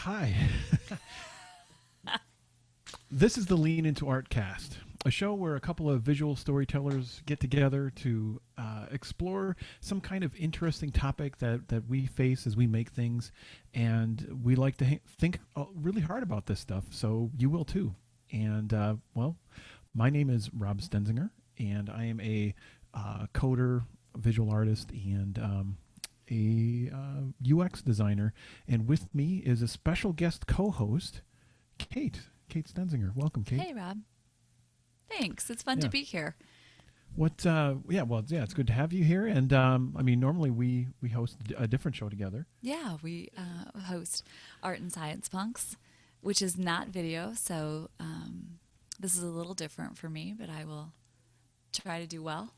Hi. This is the Lean Into Art cast, a show where a couple of visual storytellers get together to explore some kind of interesting topic that we face as we make things. And we like to think really hard about this stuff, so you will too. And, well, my name is Rob Stenzinger, and I am a coder, visual artist, and a UX designer. And with me is a special guest co-host, Kate Stenzinger. Welcome, Kate. Hey, Rob. Thanks. It's fun to be here. It's good to have you here. And normally we host a different show together. Yeah, we host Art and Science Punks, which is not video. So this is a little different for me, but I will try to do well.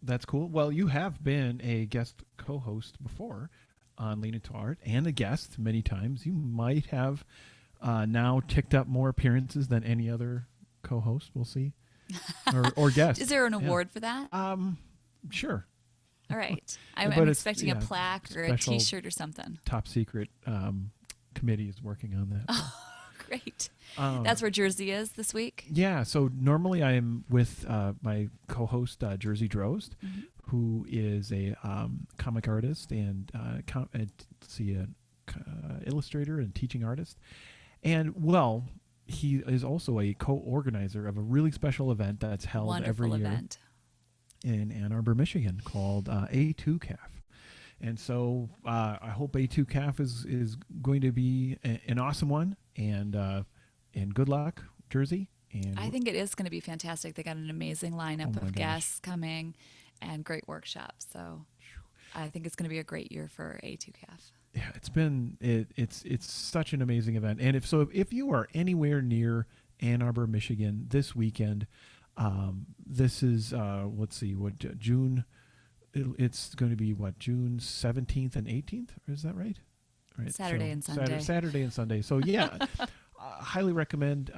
That's cool. Well, you have been a guest co-host before on Lean Into Art and a guest many times. You might have now ticked up more appearances than any other co-host. We'll see. Or guest. Is there an award for that? Sure. All right. I'm expecting a plaque or a T-shirt or something. Top secret committee is working on that. Oh, great. That's where Jersey is this week? Yeah. So normally I am with my co-host, Jersey Drozd, who is a comic artist and illustrator and teaching artist. And, well, he is also a co-organizer of a really special event that's held every year in Ann Arbor, Michigan, called A2CAF. And so I hope A2CAF is going to be an awesome one, and good luck, Jersey. And I think it is going to be fantastic. They got an amazing lineup of guests coming and great workshops. So I think it's going to be a great year for A2CAF. Yeah, it's such an amazing event. And if you are anywhere near Ann Arbor, Michigan this weekend, this is June. It's going to be June 17th and 18th. Is that right? Right. Saturday and Sunday. Saturday and Sunday. So yeah. Highly recommend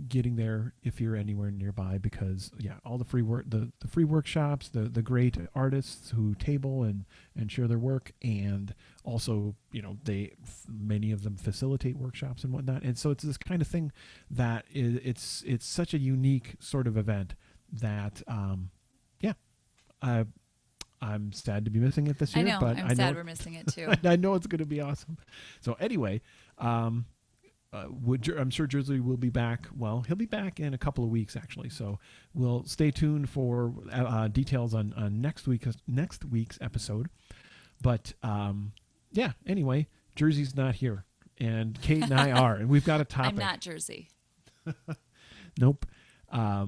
getting there if you're anywhere nearby, because all the free the free workshops, the great artists who table and share their work, and also many of them facilitate workshops and whatnot. And so it's this kind of thing that it's such a unique sort of event that I'm sad to be missing it this year. I know, but I'm sad we're missing it too. I know it's going to be awesome. So anyway. I'm sure Jersey will be back. Well, he'll be back in a couple of weeks, actually. So we'll stay tuned for details on next week's episode. But anyway, Jersey's not here, and Kate and I are, and we've got a topic. I'm not Jersey. Nope. What are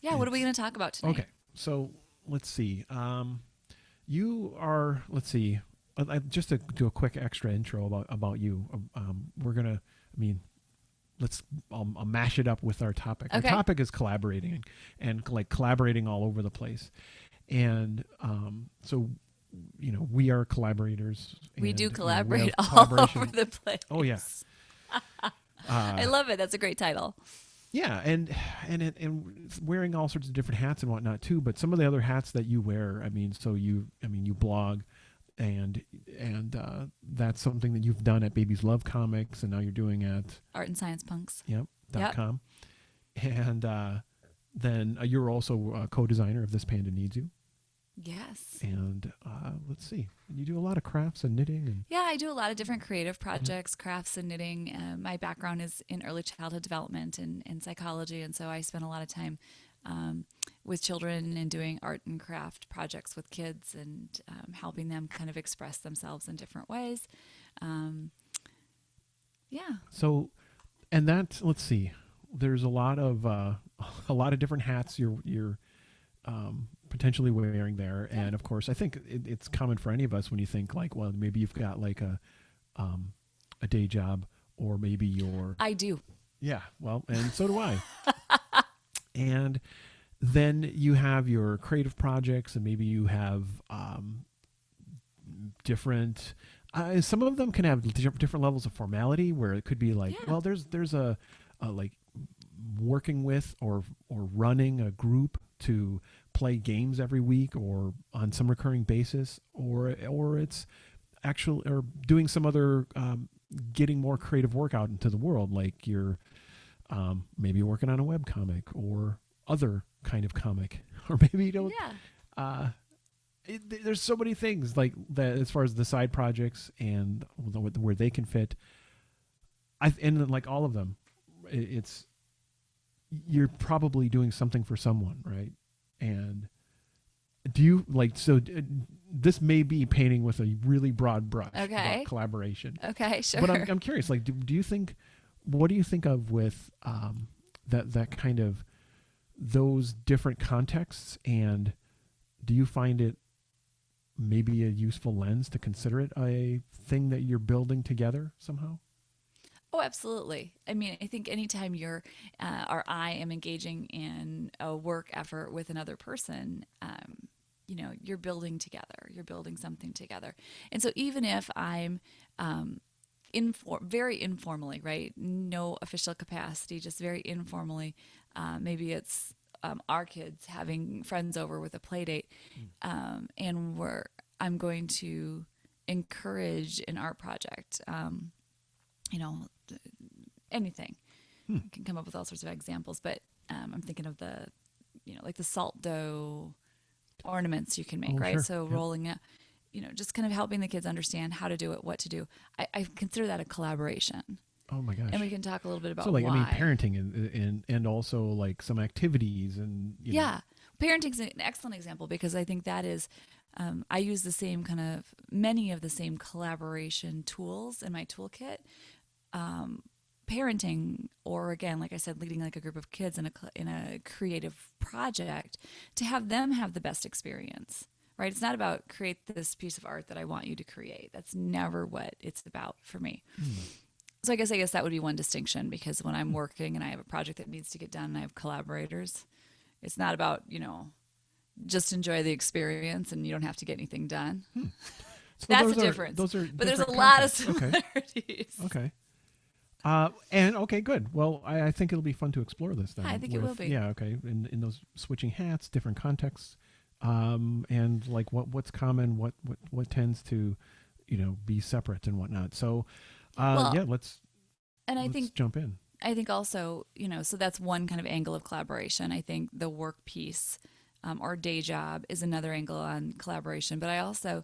we going to talk about tonight? Okay, so let's see. You are. Let's see. Just to do a quick extra intro about you, we're gonna. I'll mash it up with our topic. Okay. Our topic is collaborating and collaborating all over the place, and so we are collaborators. We do collaborate all over the place. Oh yeah, I love it. That's a great title. Yeah, and wearing all sorts of different hats and whatnot too. But some of the other hats that you wear, you blog. And that's something that you've done at Babies Love Comics, and now you're doing at Art and Science Punks. .com. And then you're also a co-designer of This Panda Needs You. Yes. And let's see, you do a lot of crafts and knitting. And yeah, I do a lot of different creative projects, crafts and knitting. My background is in early childhood development and psychology, and so I spend a lot of time with children and doing art and craft projects with kids and helping them kind of express themselves in different ways. So, and that, let's see, there's a lot of different hats you're potentially wearing there. Yeah. And of course, I think it's common for any of us when you think maybe you've got a day job, or maybe I do. Yeah. Well, and so do I. And then you have your creative projects, and maybe you have different. Some of them can have different levels of formality, where it could be there's a working with or running a group to play games every week or on some recurring basis, or it's actual or doing some other getting more creative work out into the world, like you're maybe working on a web comic or other kind of comic, or maybe you don't. Yeah. Uh, there's so many things like that as far as the side projects and where they can fit. And like all of them, it's you're probably doing something for someone, right? And do you like so? This may be painting with a really broad brush about Okay. collaboration. Okay, sure. But I'm curious. Like, do you think? What do you think of with that kind of those different contexts? And do you find it maybe a useful lens to consider it a thing that you're building together somehow? Oh, absolutely. I mean, I think anytime you're or I am engaging in a work effort with another person, you're building together. You're building something together. And so even if I'm very informally, right? No official capacity, just very informally. Maybe it's our kids having friends over with a play date, and I'm going to encourage an art project. You know, anything. I can come up with all sorts of examples, but I'm thinking of like the salt dough ornaments you can make, Oh, right? sure. So Yep. rolling it, just kind of helping the kids understand how to do it, what to do. I consider that a collaboration. Oh my gosh. And we can talk a little bit So about like I mean why. parenting and also like some activities and Yeah. Parenting's an excellent example because I think that is, I use many of the same collaboration tools in my toolkit. Parenting, or again, like I said, leading like a group of kids in a creative project, to have them have the best experience, right? It's not about create this piece of art that I want you to create. That's never what it's about for me. So I guess that would be one distinction, because when I'm working and I have a project that needs to get done and I have collaborators, it's not about, just enjoy the experience and you don't have to get anything done. So That's the difference. those are But there's a different lot of contexts. Okay. similarities. Okay. And okay, good. Well, I think it'll be fun to explore this then. I think it will be. Yeah, okay. In those switching hats, different contexts, and like what's common, what tends to, be separate and whatnot. So, Well, yeah, let's and jump in. I think also, so that's one kind of angle of collaboration. I think the work piece, or day job, is another angle on collaboration. But I also,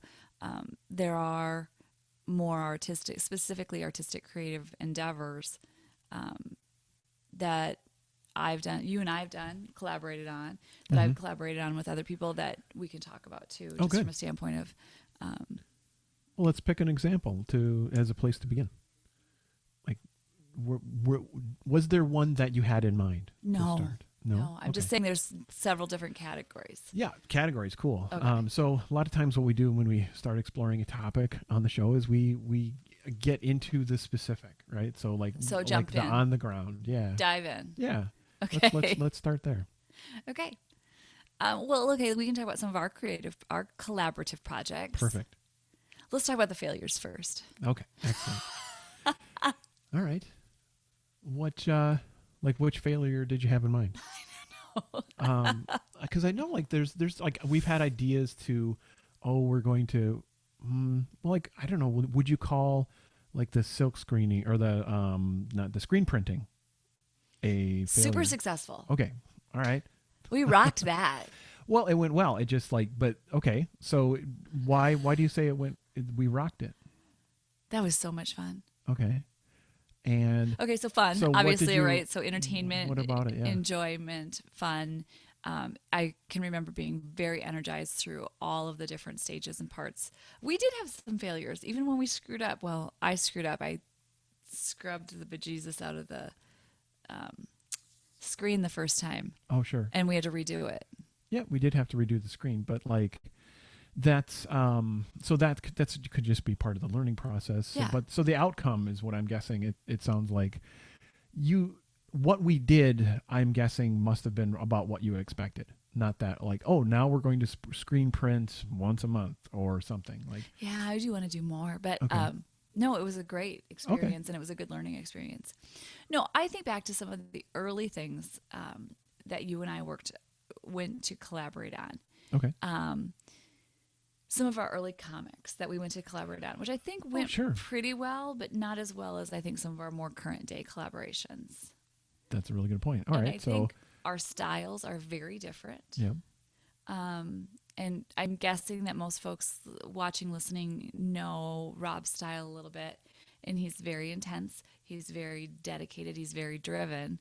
there are more artistic, specifically artistic creative endeavors that I've done, you and I have done, collaborated on, that I've collaborated on with other people that we can talk about too, Oh, just good. from a standpoint of, Well, let's pick an example as a place to begin. Like, was there one that you had in mind to no, start? no, I'm Okay. just saying there's several different categories. Yeah, categories, cool. Okay. So a lot of times what we do when we start exploring a topic on the show is we get into the specific, right? So So like jump the in. on the ground, yeah, Dive in. yeah. Okay. Let's start there. Okay. Well, okay, we can talk about some of our collaborative projects. Perfect. Let's talk about the failures first. Okay, excellent. All right. What which failure did you have in mind? Because I know like there's like we've had ideas to, we're going to, like I don't know, would you call like the silk screening or the not the screen printing a failure? Super successful. Okay, all right. We rocked that. Well, it went well. It just like, but okay. So why do you say we rocked it? That was so much fun. Okay, and Okay, so fun, so what did obviously, you- right? So entertainment, what about it? Yeah. enjoyment, fun. I can remember being very energized through all of the different stages and parts. We did have some failures, even when we screwed up. Well, I screwed up. I scrubbed the bejesus out of the screen the first time, Oh, sure. and we had to redo it. Yeah, we did have to redo the screen, but like that's so that's could just be part of the learning process. So, Yeah. but so the outcome is what I'm guessing. It sounds like what we did. I'm guessing must have been about what you expected. Not that like, oh, now we're going to screen print once a month or something like. Yeah, I do want to do more, but Okay. no, it was a great experience and it was a good learning experience. No, I think back to some of the early things that you and I went to collaborate on. Okay. some of our early comics that we went to collaborate on, which I think Oh, went sure. pretty well, but not as well as I think some of our more current day collaborations. That's a really good point. All And right. I So, think our styles are very different. yeah. And I'm guessing that most folks watching, listening know Rob's style a little bit. And he's very intense. He's very dedicated. He's very driven.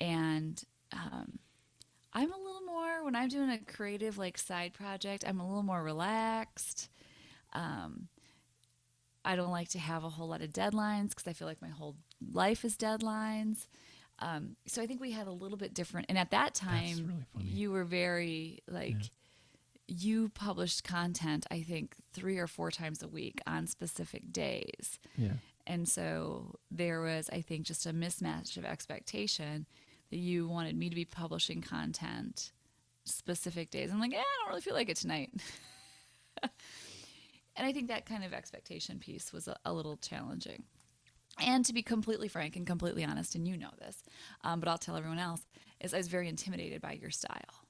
And I'm a little more, when I'm doing a creative like side project, I'm a little more relaxed. I don't like to have a whole lot of deadlines because I feel like my whole life is deadlines. So I think we had a little bit different. And at that That's time, really funny. you were very like, Yeah. you published content, I think, 3 or 4 times a week on specific days. Yeah. And so there was, I think, just a mismatch of expectation that you wanted me to be publishing content specific days. I'm like, I don't really feel like it tonight. And I think that kind of expectation piece was a little challenging. And to be completely frank and completely honest, and you know this, but I'll tell everyone else, is I was very intimidated by your style.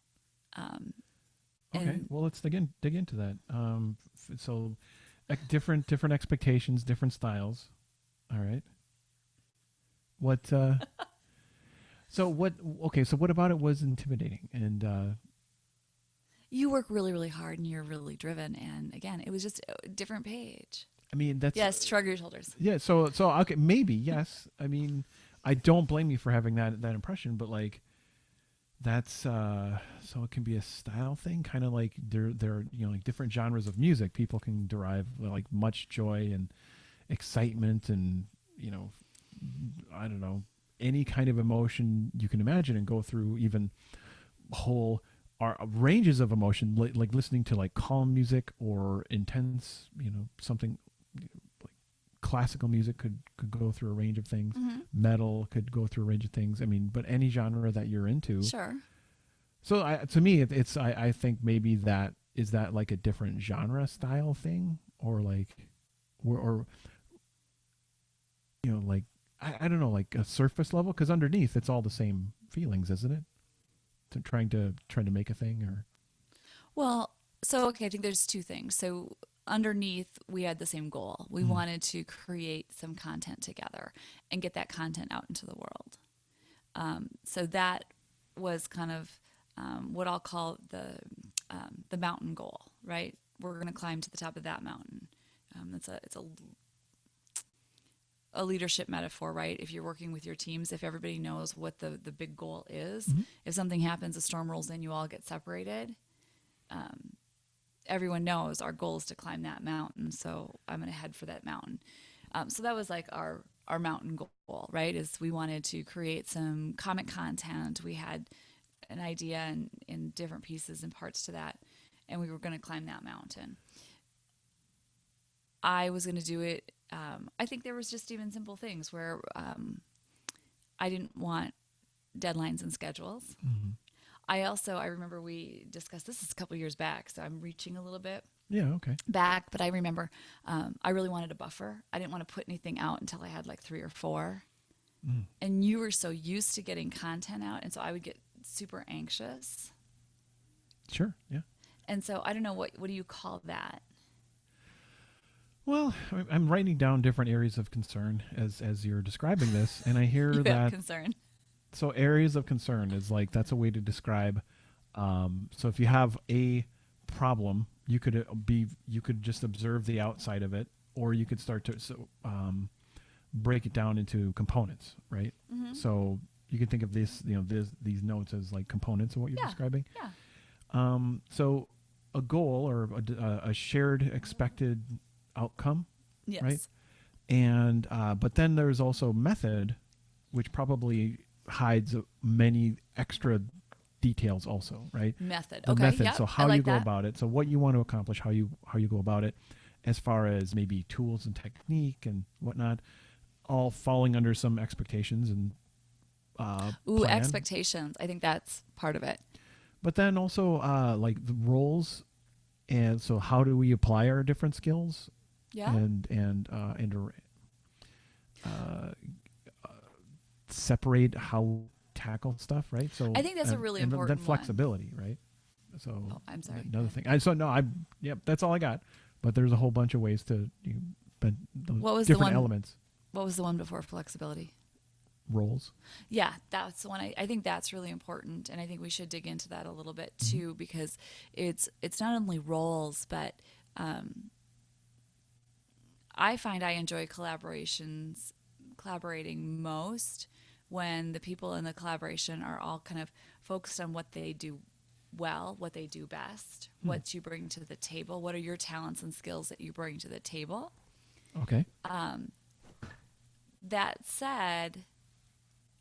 Okay. And Well, let's dig into that. So, different expectations, different styles. All right. What? So what? Okay. So what about it was intimidating? And you work really, really hard and you're really driven. And again, it was just a different page. I mean, that's Yes, shrug your shoulders. yeah. So okay, maybe yes. I mean, I don't blame you for having that impression, but like that's so it can be a style thing, kind of like there like different genres of music. People can derive like much joy and excitement and I don't know, any kind of emotion you can imagine and go through even whole ranges of emotion, like listening to like calm music or intense, something like classical music could go through a range of things. Mm-hmm. Metal could go through a range of things. I mean, but any genre that you're into. Sure. So to me, I think maybe that like a different genre style thing, or like, or like I don't know, like a surface level, because underneath it's all the same feelings, isn't it? To trying to make a thing or Well, so okay, I think there's two things. So underneath, we had the same goal. We mm, wanted to create some content together and get that content out into the world. So that was kind of what I'll call the mountain goal, right? We're going to climb to the top of that mountain. It's a leadership metaphor, right? If you're working with your teams, if everybody knows what the big goal is, mm-hmm. if something happens, a storm rolls in, you all get separated. Everyone knows our goal is to climb that mountain, so I'm going to head for that mountain. So that was like our mountain goal, right? Is we wanted to create some comic content. We had an idea and in different pieces and parts to that, and we were going to climb that mountain. I was going to do it. I think there was just even simple things where I didn't want deadlines and schedules. Mm-hmm. I remember we discussed this is a couple years back, so I'm reaching a little bit Yeah, okay. back, but I remember I really wanted a buffer. I didn't want to put anything out until I had like 3 or 4. Mm. And you were so used to getting content out, and so I would get super anxious. Sure, yeah. And so I don't know what do you call that? Well, I'm writing down different areas of concern as you're describing this, and I hear You have that. concern. So areas of concern is like that's a way to describe. So if you have a problem, you could just observe the outside of it, or you could start to break it down into components, right? Mm-hmm. So you can think of these notes as like components of what you're describing. Yeah. So a goal or a shared expected outcome, Yes. right? And but then there's also method, which probably hides many extra details also, right? Method. The Okay. method. Yep. So how I like you go that. about it. So what you want to accomplish, how you go about it, as far as maybe tools and technique and whatnot, all falling under some expectations and Ooh, plan. expectations. I think that's part of it. But then also like the roles, and so how do we apply our different skills Yeah. and separate how we tackle stuff, right? So I think that's a really and then important one. flexibility, right? So Oh, I'm sorry. another thing. Yep, that's all I got. But there's a whole bunch of ways to, but those What was different elements, What was the one before flexibility? roles. Yeah, that's the one. I think that's really important, and I think we should dig into that a little bit Mm-hmm. too, because it's not only roles, but I find I enjoy collaborating most when the people in the collaboration are all kind of focused on what they do well, what they do best, Hmm. what you bring to the table, what are your talents and skills that you bring to the table. Okay. That said,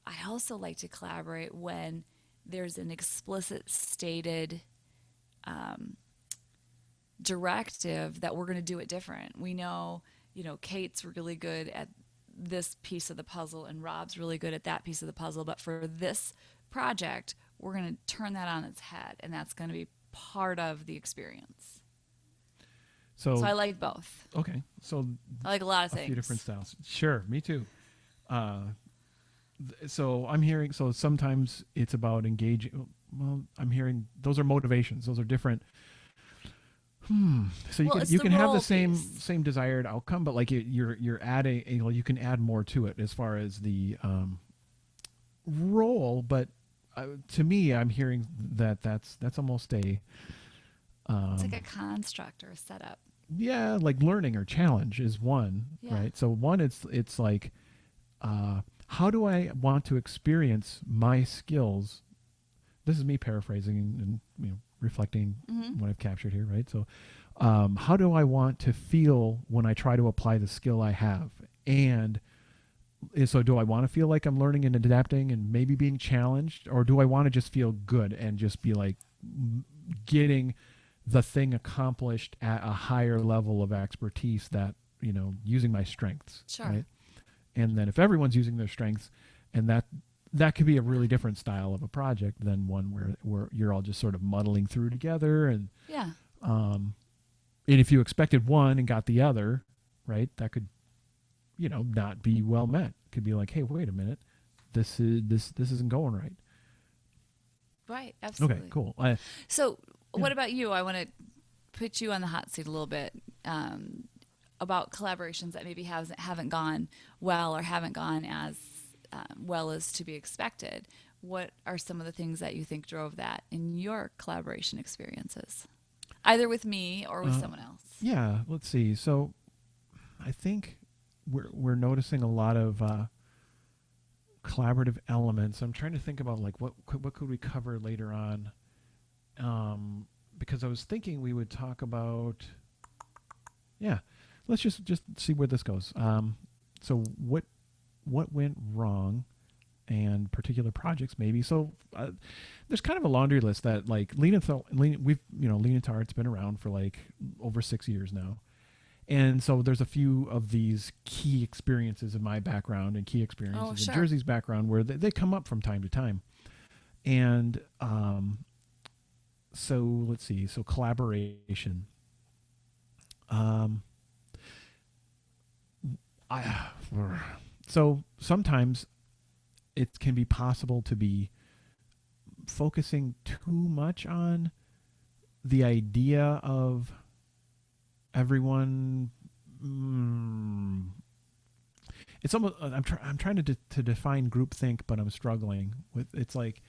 I also like to collaborate when there's an explicit stated directive that we're going to do it different. We know, Kate's really good at this piece of the puzzle and Rob's really good at that piece of the puzzle, but for this project, we're going to turn that on its head, and that's going to be part of the experience. So So I like both. okay. So I like a lot of a few different things. styles. Sure, me too. So I'm hearing. So sometimes it's about engaging. Well, I'm hearing those are motivations. Those are different. So Well, it's you the can have the role same piece. desired outcome, but like you're adding. You can add more to it as far as the role. But to me, I'm hearing that that's almost a It's like a construct or a setup. yeah, like learning or challenge is one, Yeah. right? So one, it's like how do I want to experience my skills? This is me paraphrasing and reflecting Mm-hmm. what I've captured here, right? So how do I want to feel when I try to apply the skill I have? And so do I want to feel like I'm learning and adapting and maybe being challenged, or do I want to just feel good and just be like getting the thing accomplished at a higher level of expertise that using my strengths, Sure. right? And then if everyone's using their strengths, and that could be a really different style of a project than one where you're all just sort of muddling through together, Yeah. and if you expected one and got the other, right, that could not be well met. Could be like, hey, wait a minute, this isn't going right. Right. Okay, Absolutely. cool. So, Yeah. what about you? I want to put you on the hot seat a little bit about collaborations that maybe haven't gone well or haven't gone as well as to be expected. What are some of the things that you think drove that in your collaboration experiences, either with me or with Uh, someone else? yeah. Let's see. So I think we're noticing a lot of collaborative elements. I'm trying to think about like what could we cover later on, because I was thinking we would talk about. Yeah, let's just see where this goes. So what went wrong, and particular projects maybe. So there's kind of a laundry list that like Lean into Art's been around for like over 6 years now. And so there's a few of these key experiences in my background and key Oh, experiences in sure. Jersey's background where they come up from time to time. And so let's see. So collaboration. Um, I so sometimes it can be possible to be focusing too much on the idea of everyone. It's almost I'm trying to define groupthink, but I'm struggling with. It's like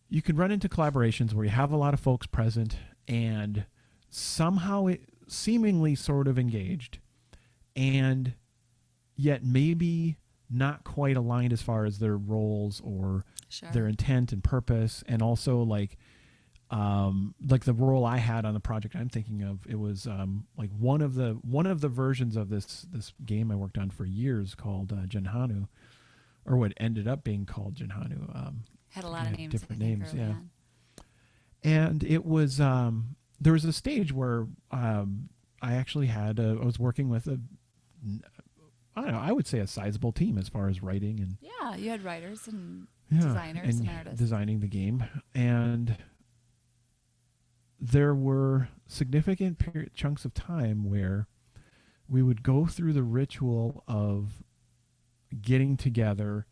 you can run into collaborations where you have a lot of folks present and somehow it seemingly sort of engaged, and yet maybe not quite aligned as far as their roles or their Sure. intent and purpose, and also like the role I had on the project I'm thinking of, it was like one of the versions of this game I worked on for years called Genhanu, or what ended up being called Genhanu. Had a I think lot it of had names, I different think, names, early yeah. on. And it was there was a stage where I actually had I was working with I don't know, I would say a sizable team as far as writing and Yeah, you had writers and yeah, designers and and artists. designing the game. And there were significant chunks of time where we would go through the ritual of getting together,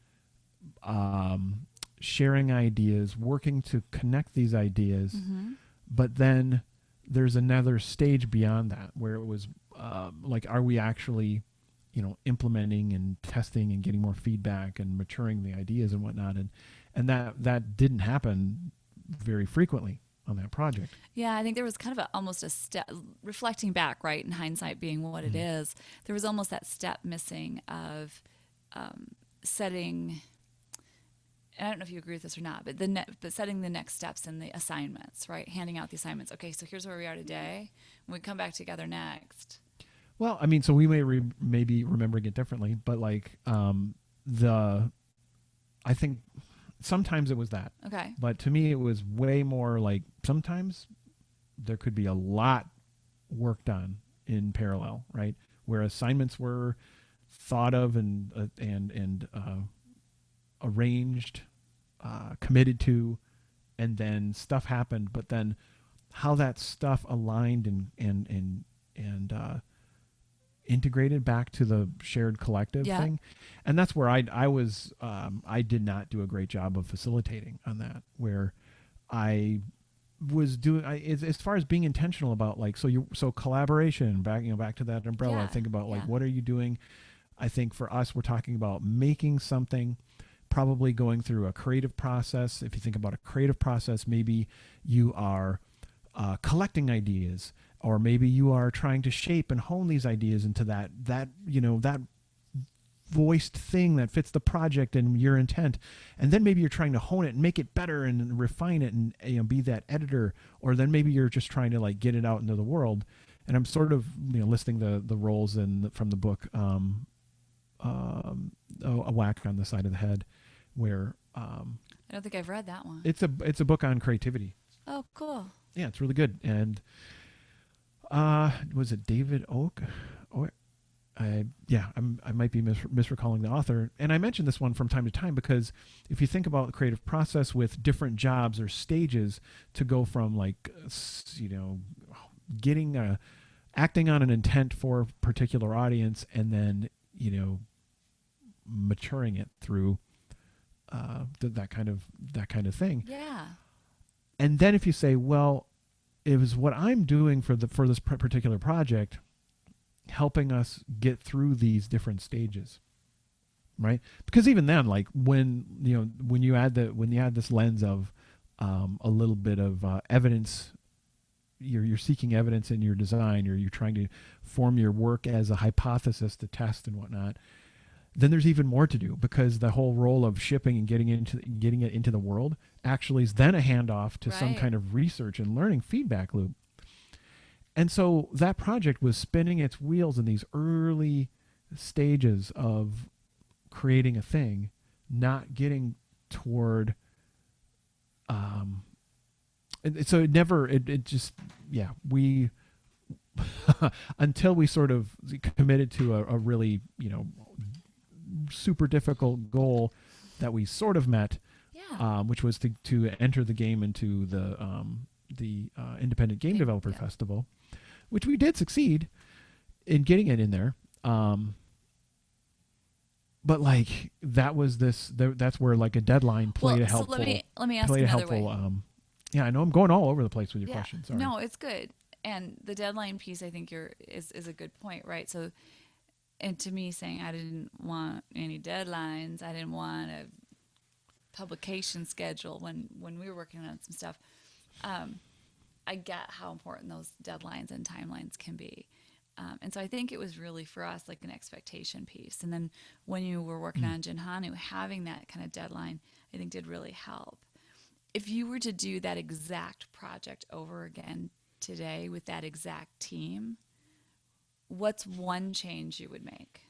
um, sharing ideas, working to connect these ideas. Mm-hmm. But then there's another stage beyond that where it was like, are we actually, implementing and testing and getting more feedback and maturing the ideas and whatnot? And that didn't happen very frequently on that project. Yeah, I think there was kind of almost a step, reflecting back, right, in hindsight being what it is, there was almost that step missing of setting, and I don't know if you agree with this or not, but but setting the next steps in the assignments, right, handing out the assignments. Okay, so here's where we are today. When we come back together next. Well, I mean, so we may be remembering it differently, but like I think sometimes it was that. Okay. But to me, it was way more like sometimes there could be a lot worked on in parallel, right? Where assignments were thought of and arranged, committed to, and then stuff happened. But then how that stuff aligned and integrated back to the shared collective thing, and that's where I was I did not do a great job of facilitating on that, where I was doing as far as being intentional about like, so collaboration, back to that umbrella. I think about like, what are you doing? I think for us, we're talking about making something, probably going through a creative process. If you think about a creative process, maybe you are collecting ideas, or maybe you are trying to shape and hone these ideas into that voiced thing that fits the project and your intent. And then maybe you're trying to hone it and make it better and refine it and be that editor, or then maybe you're just trying to like get it out into the world. And I'm sort of listing the roles from the book, A Whack on the Side of the Head, where I don't think I've read that one. It's a book on creativity. Oh, cool. Yeah, it's really good. And was it David Oak? I might be misrecalling the author. And I mention this one from time to time because if you think about the creative process with different jobs or stages, to go from like, acting on an intent for a particular audience, and then, maturing it through that kind of thing. Yeah. And then if you say, well, it was what I'm doing for this particular project, helping us get through these different stages, right? Because even then, like when you add this lens of a little bit of evidence, you're seeking evidence in your design, or you're trying to form your work as a hypothesis to test and whatnot. Then there's even more to do, because the whole role of shipping and getting it into the world actually is then a handoff to some kind of research and learning feedback loop. And so that project was spinning its wheels in these early stages of creating a thing, not getting toward. So we until we sort of committed to a really super difficult goal that we sort of met, which was to enter the game into the Independent Game Developer Festival, which we did succeed in getting it in there. But like that's where like a deadline played a helpful. So let me ask another way. Yeah, I know I'm going all over the place with your question. Sorry. No, it's good. And the deadline piece, I think is a good point, right? So, and to me, saying I didn't want any deadlines, I didn't want a publication schedule when we were working on some stuff. I get how important those deadlines and timelines can be. And so I think it was really for us like an expectation piece. And then when you were working on Jinhanu, having that kind of deadline, I think did really help. If you were to do that exact project over again today with that exact team, what's one change you would make?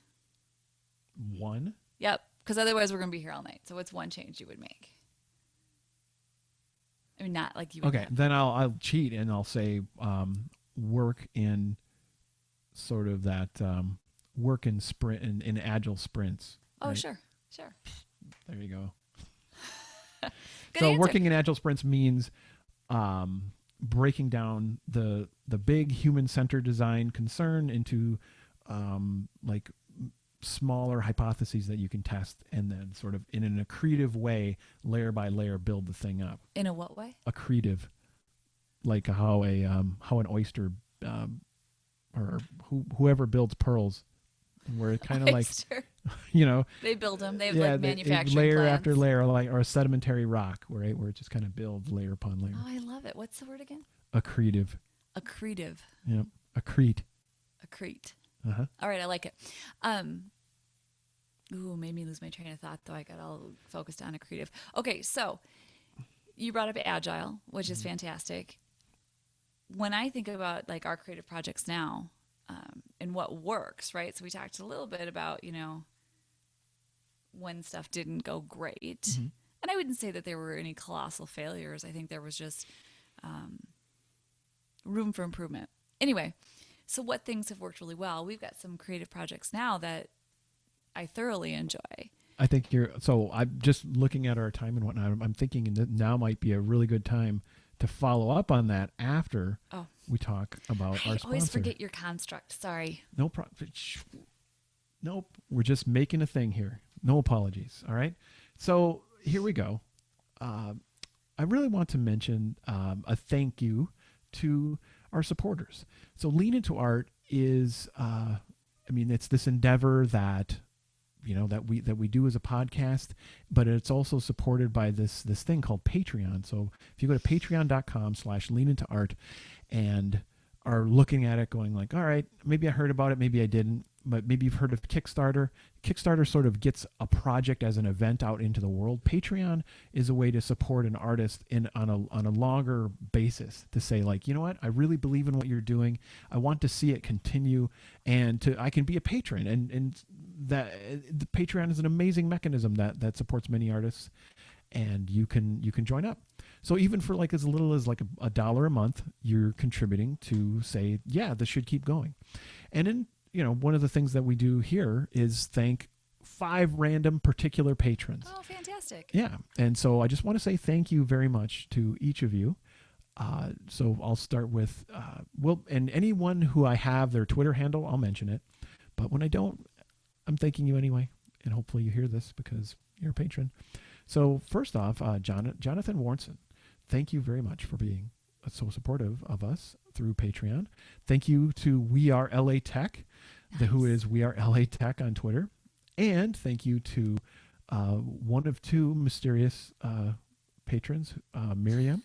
One? Yep, because otherwise we're going to be here all night. So what's one change you would make? I mean, not like you would. Okay, then I'll cheat and I'll say work in sort of that work in sprint in agile sprints. Oh, right? Sure. There you go. So answer. Working in agile sprints means breaking down the big human-centered design concern into like smaller hypotheses that you can test, and then sort of in an accretive way, layer by layer, build the thing up. In a what way? Accretive, like how an oyster or whoever builds pearls, where it kind of like, they build them. They have yeah, like manufacturing layer plants. after layer, like, or a sedimentary rock, where it just kind of builds layer upon layer. Oh, I love it. What's the word again? Accretive. Accretive. Yep. Accrete. Accrete. Uh-huh. All right, I like it. Ooh, made me lose my train of thought, though. I got all focused on accretive. Okay, so you brought up agile, which is fantastic. When I think about like our creative projects now, and what works, right? So we talked a little bit about, when stuff didn't go great. Mm-hmm. And I wouldn't say that there were any colossal failures. I think there was just room for improvement. Anyway, so what things have worked really well? We've got some creative projects now that I thoroughly enjoy. I think I'm just looking at our time and whatnot. I'm thinking that now might be a really good time to follow up on that after we talk about our sponsor. I always forget your construct. Sorry. No problem. Nope. We're just making a thing here. No apologies. All right. So here we go. I really want to mention a thank you to our supporters. So Lean Into Art is, it's this endeavor that that we do as a podcast, but it's also supported by this thing called Patreon. So if you go to patreon.com/leanintoart and are looking at it going like, all right, maybe I heard about it, maybe I didn't, but maybe you've heard of Kickstarter. Kickstarter sort of gets a project as an event out into the world. Patreon is a way to support an artist on a longer basis, to say like, you know what, I really believe in what you're doing. I want to see it continue, and I can be a patron, and that the Patreon is an amazing mechanism that supports many artists, and you can join up. So even for like as little as like $1 a month, you're contributing to say, yeah, this should keep going. And in one of the things that we do here is thank 5 random particular patrons. Oh, fantastic. Yeah. And so I just want to say thank you very much to each of you. So I'll start with, and anyone who I have their Twitter handle, I'll mention it. But when I don't, I'm thanking you anyway. And hopefully you hear this because you're a patron. So first off, Jonathan Warnson, thank you very much for being so supportive of us through Patreon. Thank you to We Are LA Tech, who is We Are LA Tech on Twitter. And thank you to one of 2 mysterious patrons, Miriam.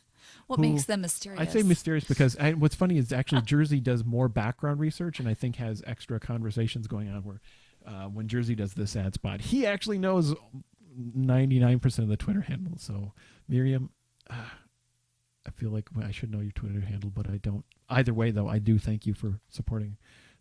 What makes them mysterious? I say mysterious because what's funny is actually Jersey does more background research and I think has extra conversations going on where when Jersey does this ad spot, he actually knows 99% of the Twitter handle. So Miriam, I feel like I should know your Twitter handle, but I don't. Either way, though, I do thank you for supporting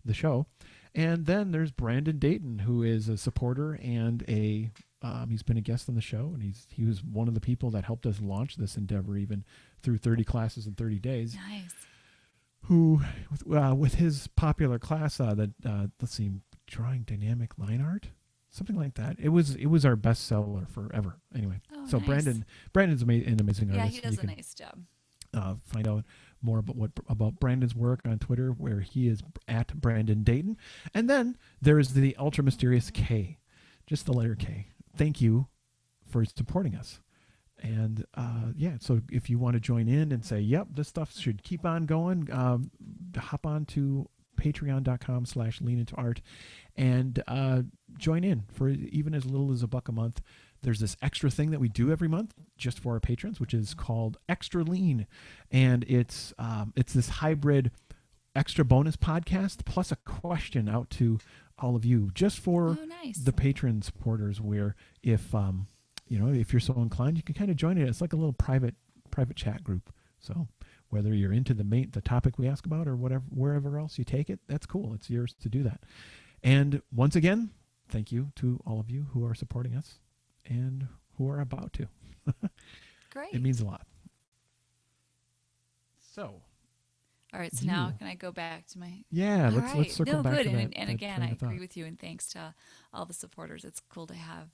the show. And then there's Brandon Dayton, who is a supporter and he's been a guest on the show, and he was one of the people that helped us launch this endeavor, even through 30 classes in 30 days. Nice. Who, with his popular class, let's see, drawing dynamic line art, something like that. It was our bestseller forever. Anyway, so nice. Brandon's an amazing artist. Yeah, he does a nice job. Find out more about Brandon's work on Twitter, where he is at Brandon Dayton. And then there is the ultra mysterious K, just the letter K. Thank you for supporting us. And so if you want to join in and say, yep, this stuff should keep on going, hop on to patreon.com/leanintoart and join in for even as little as $1 a month. There's this extra thing that we do every month just for our patrons, which is called Extra Lean. And it's this hybrid extra bonus podcast plus a question out to all of you just for the patron supporters, where if you're so inclined, you can kind of join it. It's like a little private chat group. So whether you're into the topic we ask about or wherever else you take it, that's cool. It's yours to do that. And once again, thank you to all of you who are supporting us and who are about to. Great. It means a lot. So. All right. So now can I go back to my... Yeah. Let's circle back good. to that. And again, I agree with you. And thanks to all the supporters. It's cool to have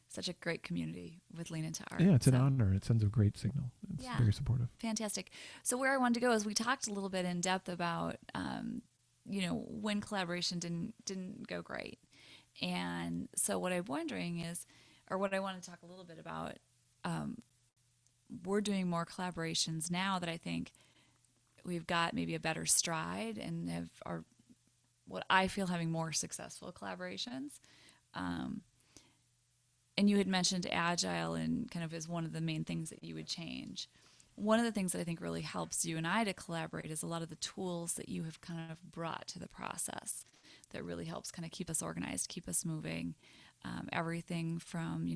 such a great community with Lean Into Art. Yeah, it's an honor. It sends a great signal. It's very supportive. Fantastic. So where I wanted to go is we talked a little bit in depth about, when collaboration didn't go great. And so what I'm wondering is, or what I want to talk a little bit about, um, we're doing more collaborations now that I think we've got maybe a better stride and have are what I feel having more successful collaborations. Um, and you had mentioned agile and kind of as one of the main things that you would change. One of the things that I think really helps you and I to collaborate is a lot of the tools that you have kind of brought to the process that really helps kind of keep us organized, keep us moving. Everything from,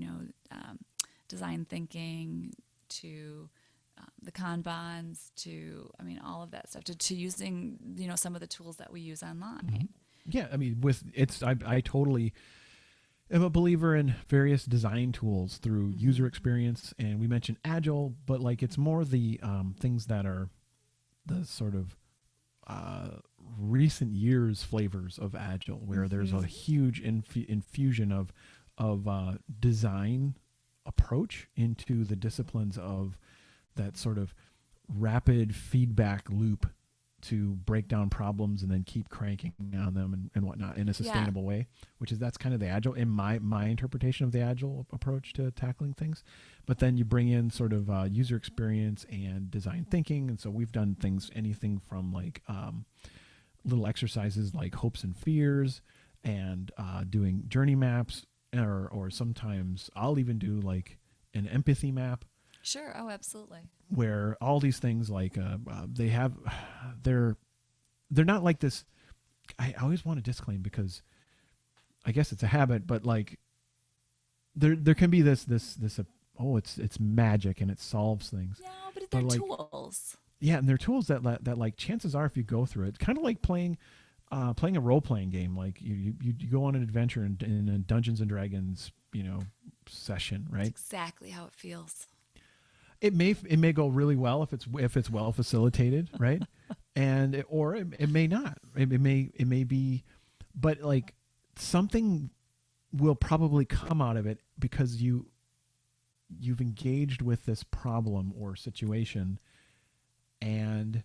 design thinking to the Kanbans to, I mean, all of that stuff to using, some of the tools that we use Mm-hmm. online. Yeah, I mean, I totally am a believer in various design tools through Mm-hmm. user experience, and we mentioned agile, but like it's more the things that are the sort of uh, recent years flavors of agile, where there's Mm-hmm. a huge infusion of design approach into the disciplines of that sort of rapid feedback loop to break down problems and then keep cranking on them and whatnot in a Yeah, sustainable way, which is that's kind of the agile in my interpretation of the agile approach to tackling things. But then you bring in sort of user experience and design thinking, and so we've done things anything from like little exercises like hopes and fears and doing journey maps, or sometimes I'll even do like an empathy map sure. Oh, absolutely. where all these things like they have they're they're not like this. I always want to disclaim because I guess it's a habit, but like there can be this oh it's magic and it solves things, No, but they're but like tools. yeah, and they're tools that like chances are if you go through it, kind of like playing a role playing game, like you go on an adventure in a Dungeons and Dragons session, It's right? exactly how it feels. It may go really well if it's well facilitated, right? Or it may not. It may be, but like something will probably come out of it because you've engaged with this problem or situation and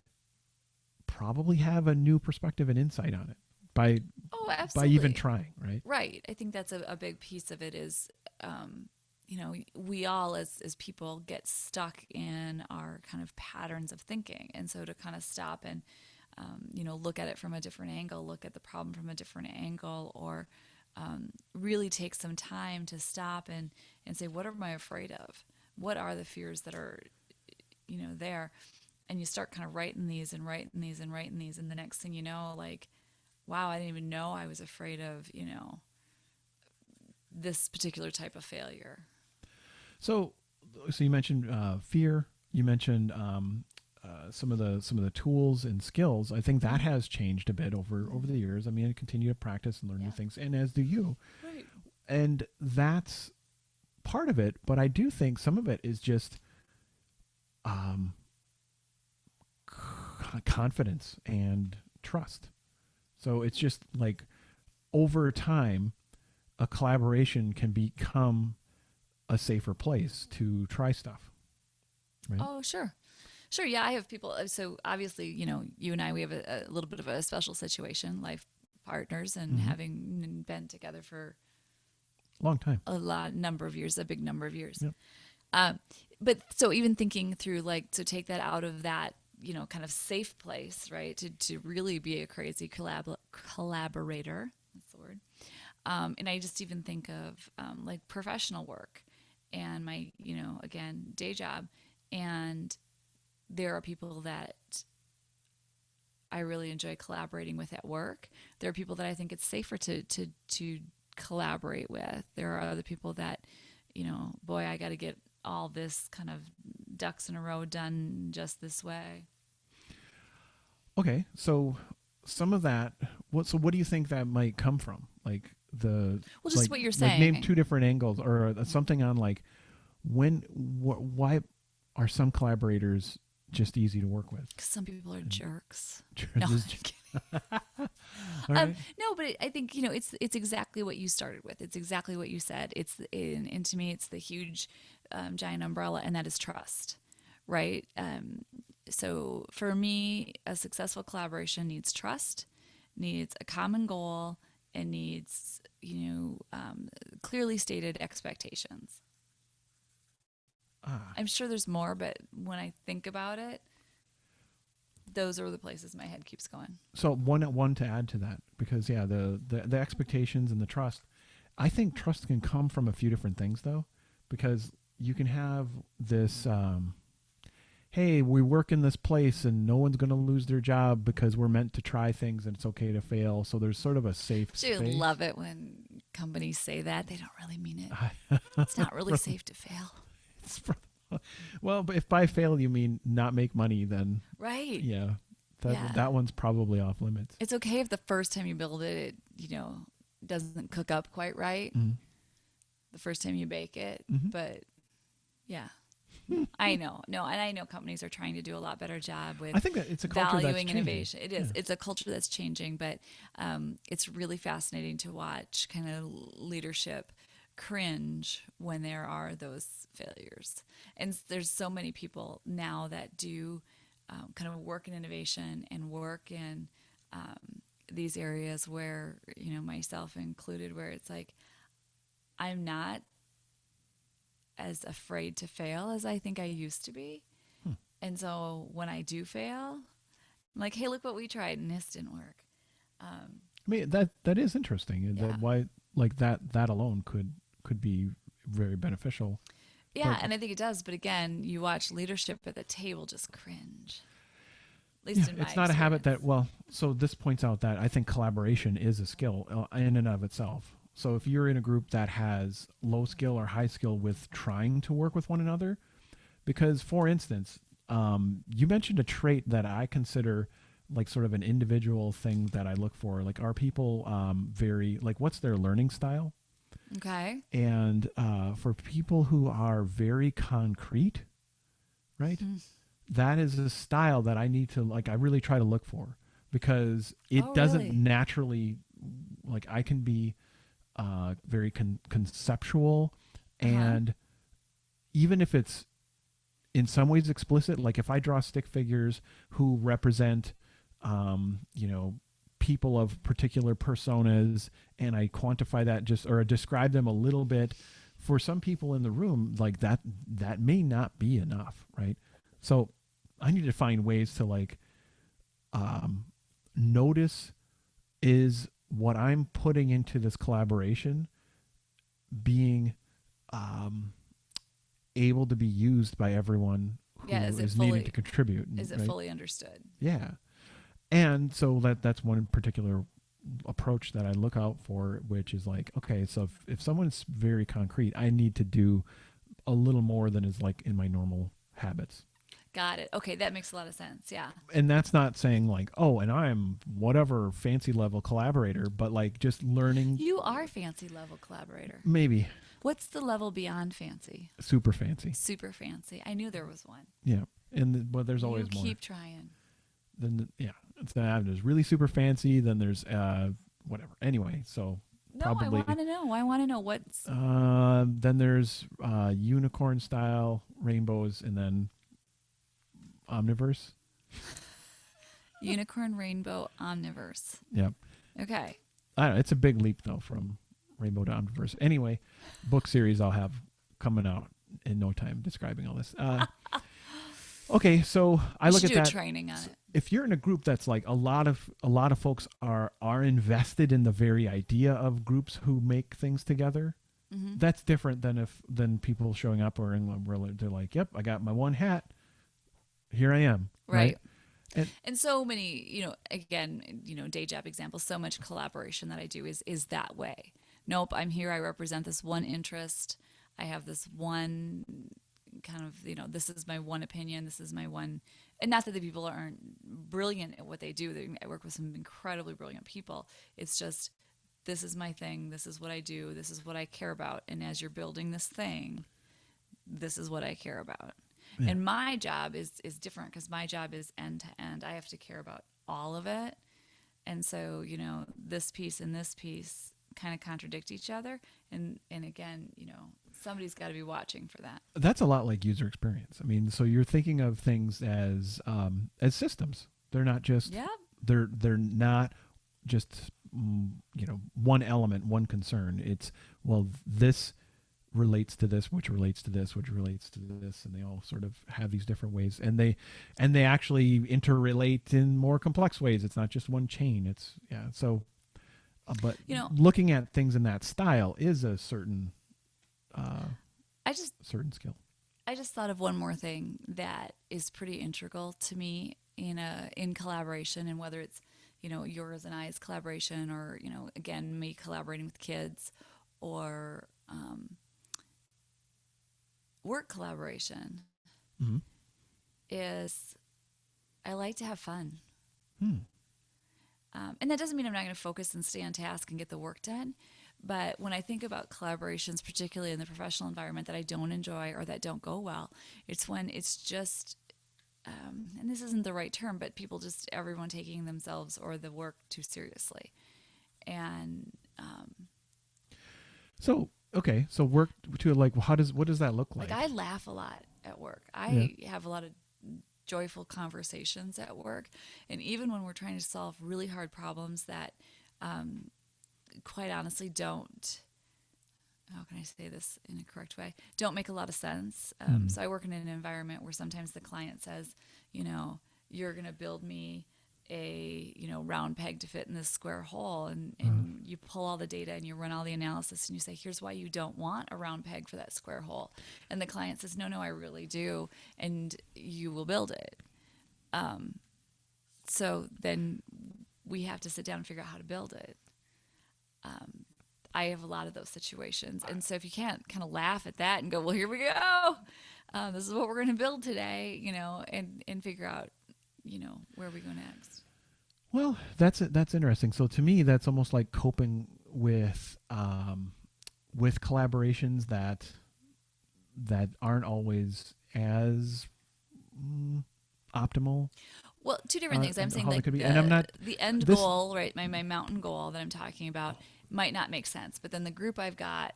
probably have a new perspective and insight on it by Oh, by even absolutely. trying, right? Right. I think that's a big piece of it is, we all as people get stuck in our kind of patterns of thinking. And so to kind of stop and, look at it from a different angle, look at the problem from a different angle, or really take some time to stop and say, what am I afraid of? What are the fears that are, there? And you start kind of writing these and writing these and writing these. And the next thing you know, like, wow, I didn't even know I was afraid of, this particular type of failure. So, so you mentioned fear. You mentioned some of the tools and skills. I think that Mm-hmm. has changed a bit over the Mm-hmm. years. I mean, I continue to practice and learn new Yeah. things, and as do you. Right. And that's part of it. But I do think some of it is just um, confidence and trust. So it's just like over time, a collaboration can become a safer place to try stuff, right? Oh, sure. Sure. Yeah. I have people. So obviously, you and I, we have a little bit of a special situation, life partners, and Mm-hmm. having been together for Long time. number of years, a big number of years. Yep. Um, but so even thinking through like to take that out of that, kind of safe place, right? To really be a crazy collaborator. That's the word. And I just even think of like professional work and my, again, day job. And there are people that I really enjoy collaborating with at work. There are people that I think it's safer to collaborate with. There are other people that, boy, I got to get all this kind of ducks in a row done just this way. Okay, so some of that. What do you think that might come from? Like the Well, just like what you're like name two saying, different angles or something on like why are some collaborators just easy to work with? because some people are And jerks. No, all right. no, but I think it's exactly what you started with. It's exactly what you said. And to me, it's the huge, giant umbrella, and that is trust, right? So for me, a successful collaboration needs trust, needs a common goal, and needs clearly stated expectations. I'm sure there's more, but when I think about it, those are the places my head keeps going. So one to add to that, because the expectations and the trust. I think trust can come from a few different things, though, because you can have this. Hey, we work in this place and no one's going to lose their job because we're meant to try things and it's okay to fail. So there's sort of a safe space. I love it when companies say that. They don't really mean it. It's not really safe to fail. Well, but if by fail you mean not make money, then right. Yeah, that one's probably off limits. It's okay if the first time you build it, doesn't cook up quite right. Mm-hmm. The first time you bake it, mm-hmm. But yeah. I know. No, and I know companies are trying to do a lot better job with I think that it's a culture valuing that's innovation. It is. Yeah. It's a culture that's changing, but it's really fascinating to watch kind of leadership cringe when there are those failures. And there's so many people now that do kind of work in innovation and work in these areas where, myself included, where it's like, I'm not as afraid to fail as I think I used to be. And so when I do fail, I'm like, hey, look what we tried and this didn't work. I mean, that is interesting. Yeah. That why, like, that alone could be very beneficial. Yeah, and I think it does. But again, you watch leadership at the table just cringe. At least in my it's not a habit that, so this points out that I think collaboration is a skill in and of itself. So if you're in a group that has low skill or high skill with trying to work with one another, because for instance, you mentioned a trait that I consider like sort of an individual thing that I look for. Like, are people very, like, what's their learning style? Okay. And for people who are very concrete, right? That is a style that I need to, like, I really try to look for, because it doesn't really? naturally, like, I can be very conceptual, and even if it's in some ways explicit, like if I draw stick figures who represent people of particular personas, and I quantify that or describe them a little bit, for some people in the room, like that may not be enough, right? So I need to find ways to, like, notice, is what I'm putting into this collaboration being able to be used by everyone who is needing to contribute. Is it fully understood? Yeah. And so that's one particular approach that I look out for, which is like, okay, so if someone's very concrete, I need to do a little more than is like in my normal habits. Got it. Okay, that makes a lot of sense. Yeah. And that's not saying like, oh, and I'm whatever fancy level collaborator, but like just learning. You are fancy level collaborator. Maybe. What's the level beyond fancy? Super fancy. Super fancy. I knew there was one. Yeah. And but there's always more. Keep trying. Then there's really super fancy. Then there's whatever. Anyway, so probably. I want to know. I want to know what's. Then there's unicorn style rainbows, and then omniverse. Unicorn, rainbow, omniverse. Yep. Okay. I don't know. It's a big leap though from rainbow to omniverse. Anyway, book series I'll have coming out in no time describing all this. Okay, so I look at that. Training on it. If you're in a group that's like a lot of folks are invested in the very idea of groups who make things together, that's different than people showing up or they're like, "Yep, I got my one hat. Here I am." Right. And so many, again, day job examples, so much collaboration that I do is that way. Nope, I'm here. I represent this one interest. I have this one kind of, this is my one opinion. This is my one, and not that the people aren't brilliant at what they do. I work with some incredibly brilliant people. It's just, this is my thing. This is what I do. This is what I care about. And as you're building this thing, this is what I care about. Yeah. And my job is different, because my job is end to end. I have to care about all of it. And so, this piece and this piece kind of contradict each other. And again, somebody's got to be watching for that. That's a lot like user experience. I mean, so you're thinking of things as systems. They're not just they're not just one element, one concern. It's, well, this relates to this, which relates to this, which relates to this, and they all sort of have these different ways, and they actually interrelate in more complex ways. It's not just one chain. It's so but looking at things in that style is a certain certain skill. I just thought of one more thing that is pretty integral to me in collaboration, and whether it's yours and I's collaboration, or again, me collaborating with kids, or work collaboration, mm-hmm. is I like to have fun. Hmm. And that doesn't mean I'm not going to focus and stay on task and get the work done. But when I think about collaborations, particularly in the professional environment, that I don't enjoy or that don't go well, it's when it's just, and this isn't the right term, but everyone taking themselves or the work too seriously. And so work to what does that look like? I laugh a lot at work. I have a lot of joyful conversations at work, and even when we're trying to solve really hard problems that quite honestly don't, how can I say this in a correct way, don't make a lot of sense. So I work in an environment where sometimes the client says, you're going to build me a round peg to fit in this square hole, and you pull all the data and you run all the analysis and you say, here's why you don't want a round peg for that square hole, and the client says, no, I really do, and you will build it. So then we have to sit down and figure out how to build it. I have a lot of those situations, and so if you can't kind of laugh at that and go, well, here we go, this is what we're going to build today, and figure out where we go next. Well, that's interesting. So to me, that's almost like coping with collaborations that aren't always as optimal. Well, two different things. I'm saying like the end goal, right? My mountain goal that I'm talking about might not make sense, but then the group I've got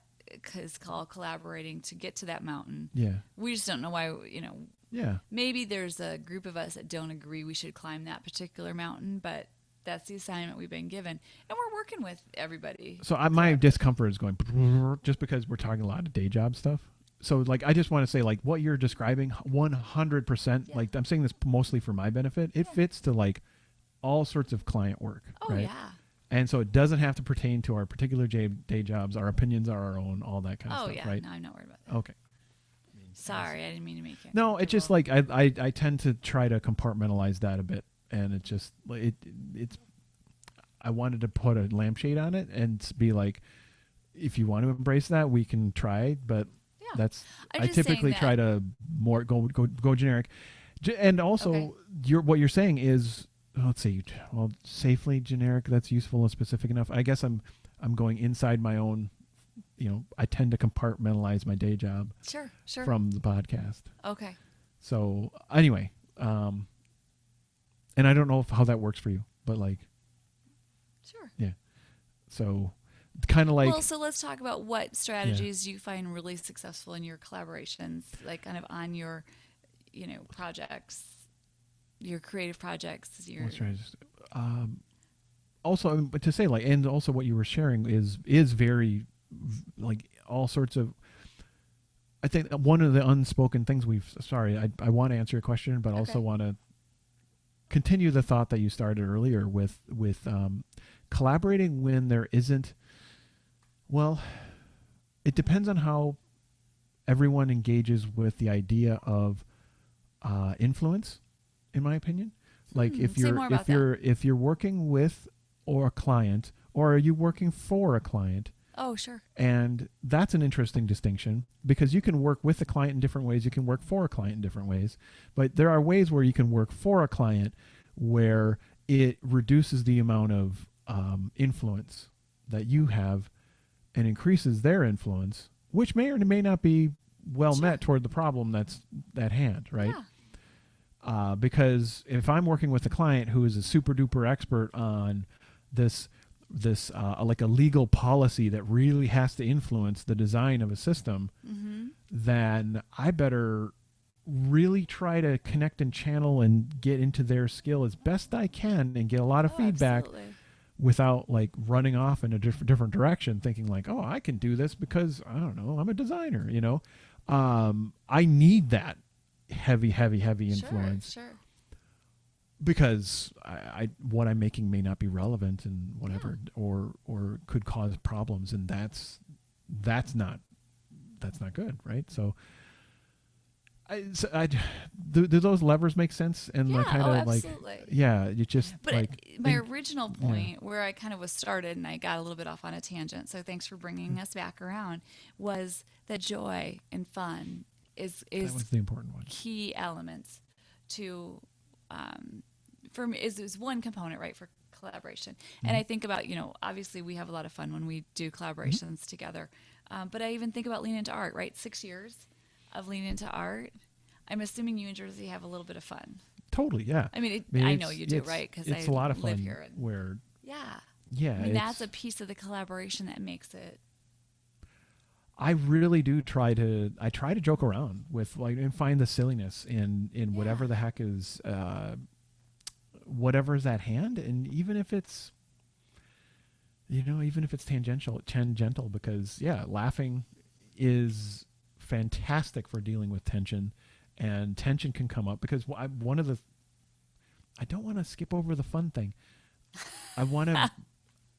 is called collaborating to get to that mountain. Yeah. We just don't know why, Yeah. Maybe there's a group of us that don't agree we should climb that particular mountain, but that's the assignment we've been given, and we're working with everybody. So my discomfort is going just because we're talking a lot of day job stuff. So I just want to say what you're describing 100%, I'm saying this mostly for my benefit. It fits to all sorts of client work. Oh, right? yeah. And so it doesn't have to pertain to our particular day jobs. Our opinions are our own, all that kind of stuff. Oh, yeah. Right? No, I'm not worried about that. Okay. Sorry, I didn't mean to make it. No, it's just I tend to try to compartmentalize that a bit, and it just it's. I wanted to put a lampshade on it and be if you want to embrace that, we can try, but that's I typically try to more go generic, and also what you're saying is, let's see, well, safely generic. That's useful and specific enough. I guess I'm going inside my own. I tend to compartmentalize my day job from the podcast. Okay. So anyway, and I don't know how that works for you, but Sure. Yeah. So kind of well, so let's talk about what strategies you find really successful in your collaborations, kind of on your, projects, your creative projects. Also, but to say and also what you were sharing is very all sorts of. I think one of the unspoken things I want to answer your question, but also want to continue the thought that you started earlier with collaborating when there isn't. Well, it depends on how everyone engages with the idea of influence, in my opinion. If you're working with a client, or are you working for a client? Oh, sure. And that's an interesting distinction, because you can work with a client in different ways. You can work for a client in different ways. But there are ways where you can work for a client where it reduces the amount of influence that you have and increases their influence, which may or may not be met toward the problem that's at hand, right? Yeah. Because if I'm working with a client who is a super duper expert on this a legal policy that really has to influence the design of a system, then I better really try to connect and channel and get into their skill as best I can and get a lot of feedback. Absolutely. without like running off in a different direction, thinking like, oh, I can do this because I don't know, I'm a designer, you know. I need that heavy Sure, influence sure. because I what I'm making may not be relevant and Yeah. whatever, or could cause problems, and that's not that's not good, right? So do those levers make sense? And like Yeah. kind Oh, of like, absolutely. yeah, you just But like my think, original yeah. point, where I kind of was started, and I got a little bit off on a tangent, so thanks for bringing us back around, was that joy and fun That is was the important one. key elements to, for me, is one component, right, for collaboration. And Mm-hmm. I think about, obviously we have a lot of fun when we do Mm-hmm. collaborations together, but I even think about Lean Into Art, right? 6 years of Lean Into Art. I'm assuming you and Jersey have a little bit of fun. Totally, yeah. I mean, I mean, I know you do, right? Because it's I a lot of live fun here. And where, yeah, yeah, I mean, that's a it's. piece of the collaboration that makes it. I really do try to joke around with like and find the silliness in Yeah, whatever the heck is whatever's at hand, and even if it's, you know, even if it's tangential, because yeah, laughing is fantastic for dealing with tension, and tension can come up because one of the I don't want to skip over the fun thing. I want to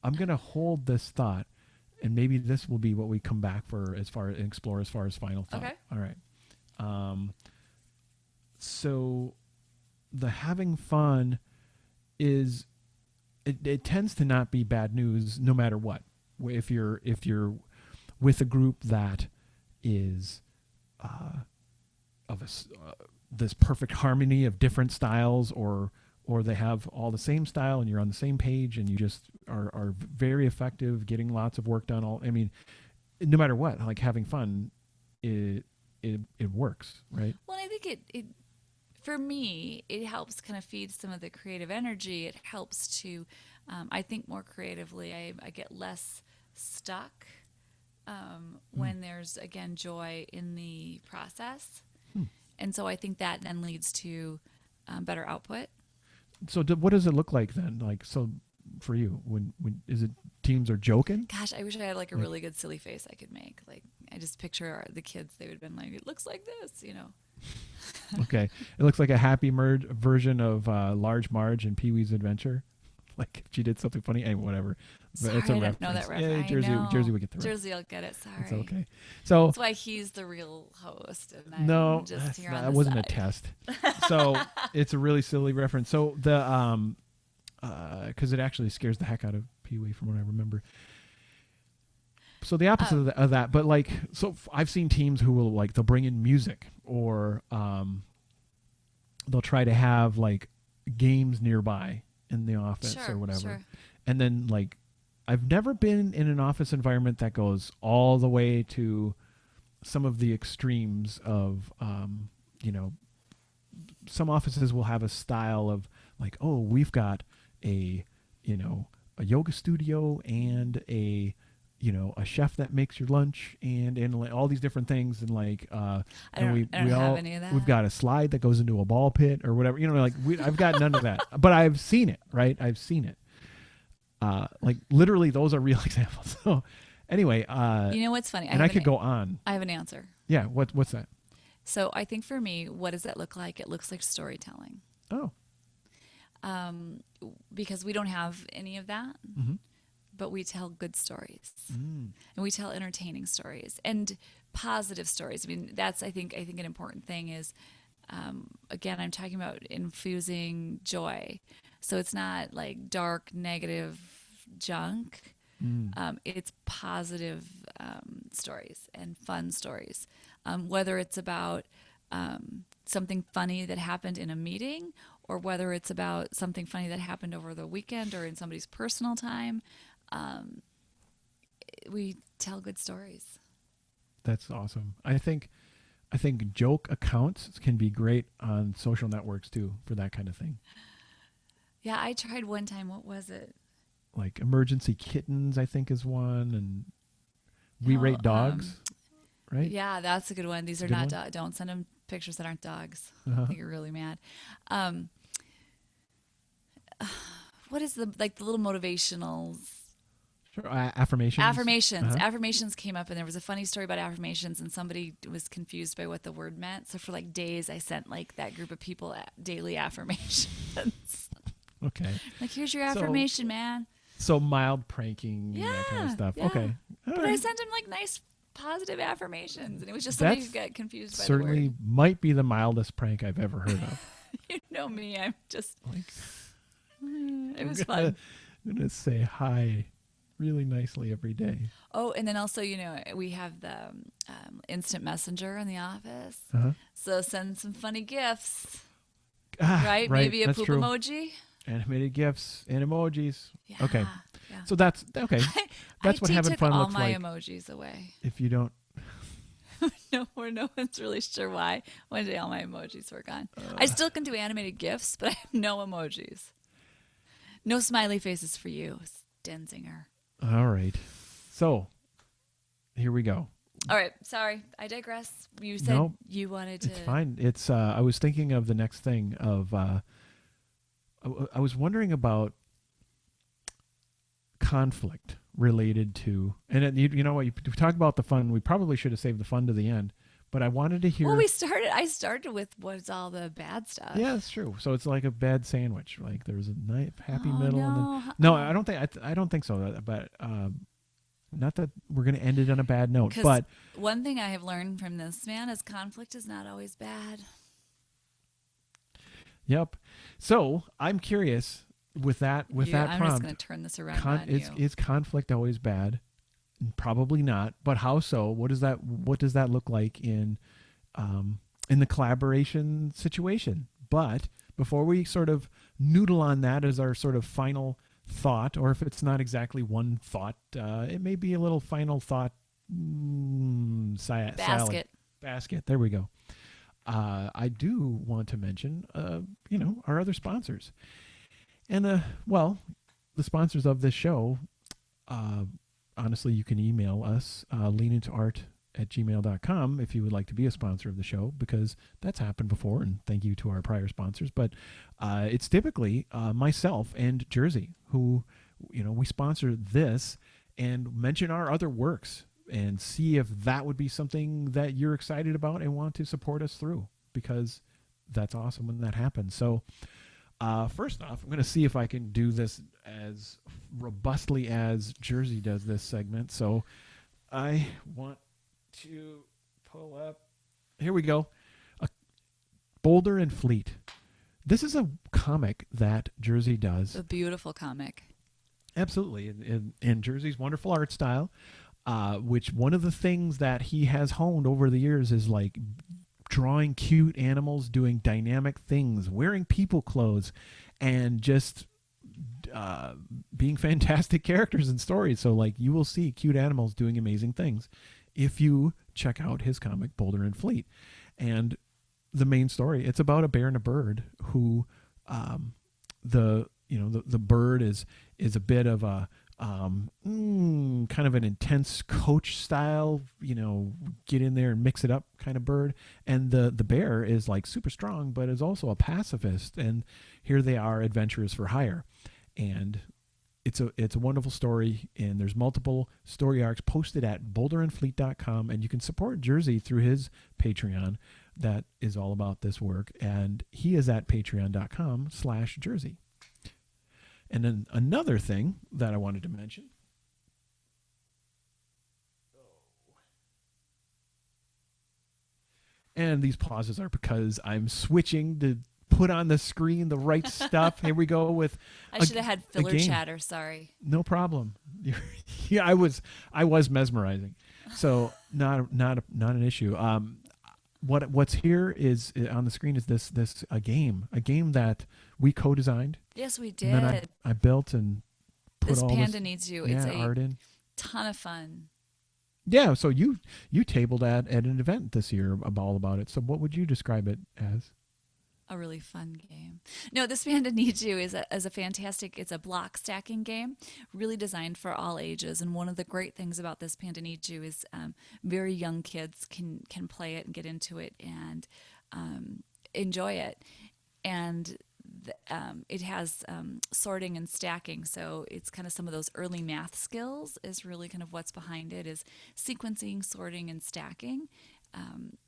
I'm going to hold this thought, and maybe this will be what we come back for as far and explore as far as final thought. okay. All right. Um, so the having fun is it tends to not be bad news no matter what. If you're with a group that is of this perfect harmony of different styles, or they have all the same style and you're on the same page and you just are very effective getting lots of work done, all I mean, no matter what, like having fun, it works, right? Well, I think it for me, it helps kind of feed some of the creative energy. It helps to, I think more creatively. I get less stuck Mm. when there's, again, joy in the process. Hmm. And so I think that then leads to better output. So what does it look like then, like, so for you, when is it teams are joking, Gosh, I wish I had like a like, really good silly face I could make. Like, I just picture the kids, they would have been like, it looks like this. okay, it looks like a happy merge version of Large Marge and Pee-wee's Adventure. Like if she did something funny, anyway, whatever. But Sorry, it's a I didn't know reference. that Yeah, reference. I Jersey know. would get the reference. Jersey will get it. It's Sorry. okay. So That's why he's the real host and I'm no, just here on that the wasn't a side. test. So it's a really silly reference. So the because it actually scares the heck out of Pee-wee from what I remember. So the opposite Oh, of that, but like, so I've seen teams who will like they'll bring in music, or they'll try to have like games nearby in the office or sure, whatever, sure. and then like I've never been in an office environment that goes all the way to some of the extremes of you know, some offices will have a style of like, oh, we've got a, you know, a yoga studio and a, you know, a chef that makes your lunch, and like all these different things, and like and I don't we have all any of we've that. got a slide that goes into a ball pit or whatever, you know, like I've got none of that, but I've seen it, right? I've seen it, like literally those are real examples. So anyway, You know what's funny? and I could go on. I have an answer. Yeah, what's that? So I think for me, what does that look like? It looks like storytelling. Oh. Um, because we don't have any of that, Mm-hmm. but we tell good stories Mm. and we tell entertaining stories and positive stories. I mean, that's I think an important thing is, again, I'm talking about infusing joy. So it's not like dark, negative junk. Mm. It's positive stories and fun stories. Whether it's about something funny that happened in a meeting, or whether it's about something funny that happened over the weekend or in somebody's personal time, we tell good stories. That's awesome. I think joke accounts can be great on social networks too for that kind of thing. Yeah, I tried one time. What was it? Like emergency kittens, I think is one, and we No, rate dogs, right? yeah, that's a good one. It's These a are good not one. don't send them pictures that aren't dogs. Uh-huh. They get really mad. Um, what is the like the little motivational Sure. Affirmations. affirmations. Uh-huh. Affirmations came up, and there was a funny story about affirmations, and somebody was confused by what the word meant. So for like days, I sent like that group of people daily affirmations. Okay. Like, here's your So affirmation, man. so mild pranking, that kind of Yeah, stuff. yeah. Okay. All But I right. sent him like nice, positive affirmations, and it was just somebody who That's got confused by the certainly word. might be the mildest prank I've ever heard of. You know me, I'm just. Like It I'm was gonna fun. I'm gonna say hi really nicely every day. Oh, and then also, we have the instant messenger in the office. Uh-huh. So send some funny gifts, Ah, right? right. Maybe a That's poop true. emoji. Animated gifs and emojis. Yeah, Okay. yeah. So that's okay. That's what IT having took fun all looks my like. emojis away. If you don't No, where no one's really sure why. One day all my emojis were gone. I still can do animated gifs, but I have no emojis. No smiley faces for you, Stenzinger. all right. So here we go. All right, sorry, I digress. You said No, you wanted to. it's fine. It's I was thinking of the next thing of I was wondering about conflict related to, and you know what, you talk about the fun. We probably should have saved the fun to the end, but I wanted to Well, hear. I started with what's all the bad stuff. Yeah, it's true. So it's like a bad sandwich. Like there's a nice happy Oh middle, and then no. no, I don't think I don't think so. But not that we're going to end it on a bad note. Because But one thing I have learned from this man is conflict is not always bad. yep. So I'm curious with that I'm just going prompt. to turn this around on you. Is conflict always bad? Probably not. But how so? What does that look like in the collaboration situation? But before we sort of noodle on that as our sort of final thought, or if it's not exactly one thought, it may be a little final thought salad Basket. basket. There we go. I do want to mention, our other sponsors, and the sponsors of this show. Uh, Honestly, you can email us leanintoart@gmail.com if you would like to be a sponsor of the show, because that's happened before, and thank you to our prior sponsors. But it's typically myself and Jersey who, we sponsor this and mention our other works and see if that would be something that you're excited about and want to support us through, because that's awesome when that happens. So first off, I'm going to see if I can do this as robustly as Jersey does this segment. So I want to pull up. Here we go. Boulder and Fleet. This is a comic that Jersey does. A beautiful comic. Absolutely. In Jersey's wonderful art style, which one of the things that he has honed over the years is like drawing cute animals, doing dynamic things, wearing people clothes, and just being fantastic characters and stories. So like you will see cute animals doing amazing things if you check out his comic Boulder and Fleet. And the main story, it's about a bear and a bird who the bird is a bit of a kind of an intense coach style, get in there and mix it up kind of bird. And the bear is like super strong, but is also a pacifist. And here they are, adventurers for hire. And it's a wonderful story. And there's multiple story arcs posted at boulderandfleet.com. And you can support Jersey through his Patreon. That is all about this work. And he is at patreon.com/Jersey. And then another thing that I wanted to mention. And these pauses are because I'm switching to put on the screen the right stuff. Here we go with I should have had filler chatter. Sorry. No problem. Yeah, I was mesmerizing. So not an issue. What's here is on the screen is this a game that we co-designed. Yes, we And then did. I built and put This all Panda Needs You. It's art a in. ton of fun. Yeah, so you tabled at an event this year all about it. So what would you describe it as? A really fun game. No, This Panda Needs You is a fantastic, it's a block stacking game, really designed for all ages. And one of the great things about This Panda Needs You is very young kids can play it and get into it and enjoy it. And it has sorting and stacking. So it's kind of some of those early math skills is really kind of what's behind it is sequencing, sorting, and stacking.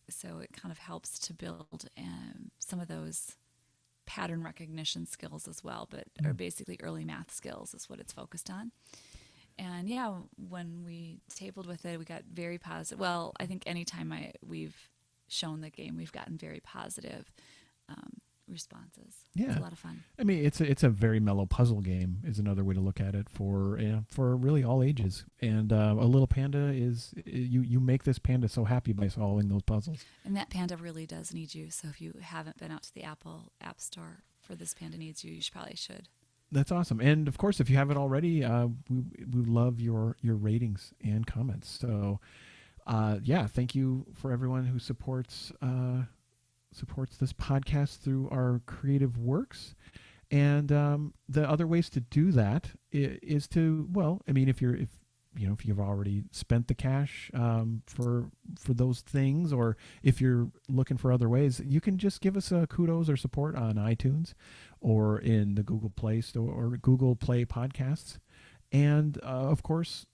So it kind of helps to build some of those pattern recognition skills as well, but are basically early math skills is what it's focused on. And yeah, when we tabled with it, we got very positive. Well, I think anytime we've shown the game, we've gotten very positive responses. Yeah, it's a lot of fun. I mean, it's a very mellow puzzle game is another way to look at it for really all ages. And a little panda is you make this panda so happy by solving those puzzles. And that panda really does need you. So if you haven't been out to the Apple App Store for This Panda Needs You, probably should. That's awesome. And of course, if you haven't already, we love your ratings and comments. So yeah, thank you for everyone who supports this podcast through our creative works. And the other ways to do that is to, well, I mean, if you've already spent the cash for those things, or if you're looking for other ways, you can just give us a kudos or support on iTunes or in the Google Play Store or Google Play Podcasts. And of course,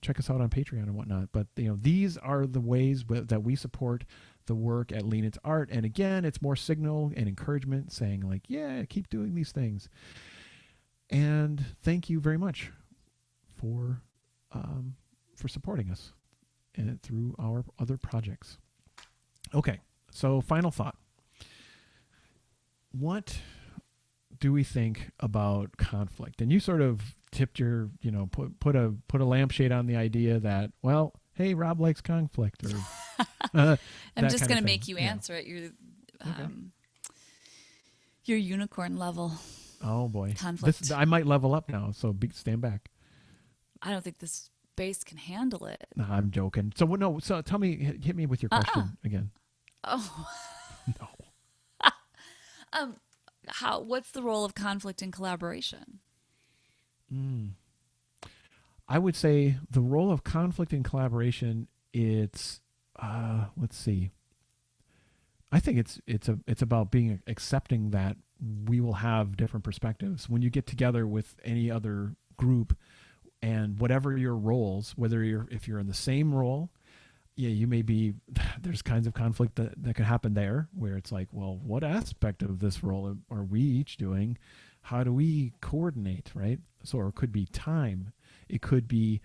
check us out on Patreon and whatnot. But these are the ways that we support the work at Lean Into Art. And again, it's more signal and encouragement, saying like, yeah, keep doing these things. And thank you very much for supporting us and through our other projects. Okay, so final thought. What do we think about conflict? And you sort of tipped your, put a lampshade on the idea that, well, hey, Rob likes conflict, or I'm just going to make you answer it. Your unicorn level. Oh boy, conflict. I might level up now, so stand back. I don't think this space can handle it. No, I'm joking. So no. So tell me, hit me with your question again. Oh no. What's the role of conflict in collaboration? I would say the role of conflict in collaboration, it's let's see. I think it's about being accepting that we will have different perspectives when you get together with any other group, and whatever your roles, if you're in the same role, yeah, you may be, there's kinds of conflict that could happen there where it's like, well, what aspect of this role are we each doing? How do we coordinate, right? So, or it could be time. It could be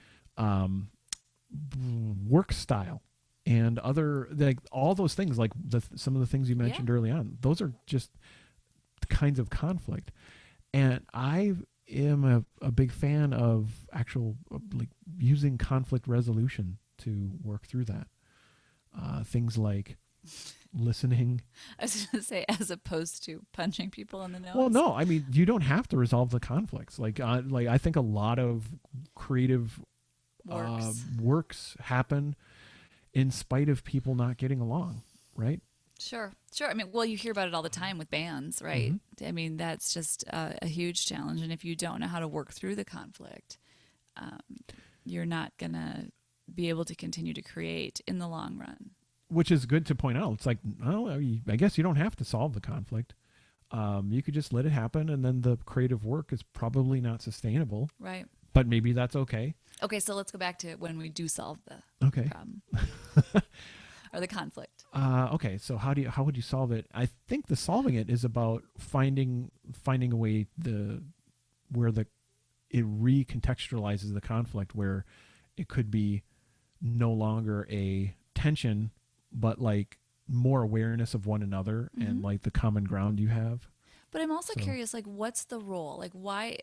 work style and other, like all those things, like some of the things you mentioned early on. Those are just kinds of conflict. And I am a big fan of actual like using conflict resolution to work through that. Things like listening. I was going to say, as opposed to punching people in the nose. Well, no, I mean, you don't have to resolve the conflicts. Like I think a lot of creative works happen in spite of people not getting along, right? Sure. I mean, well, you hear about it all the time with bands, right? Mm-hmm. I mean, that's just a huge challenge. And if you don't know how to work through the conflict, you're not going to be able to continue to create in the long run. Which is good to point out. It's like, well, I guess you don't have to solve the conflict. You could just let it happen, and then the creative work is probably not sustainable. Right. But maybe that's okay. Okay, so let's go back to when we do solve the problem. Or the conflict. Okay, so how would you solve it? I think the solving it is about finding a way where it recontextualizes the conflict, where it could be no longer a tension, but like more awareness of one another and like the common ground you have. But I'm also curious, like, what's the role? Like, why,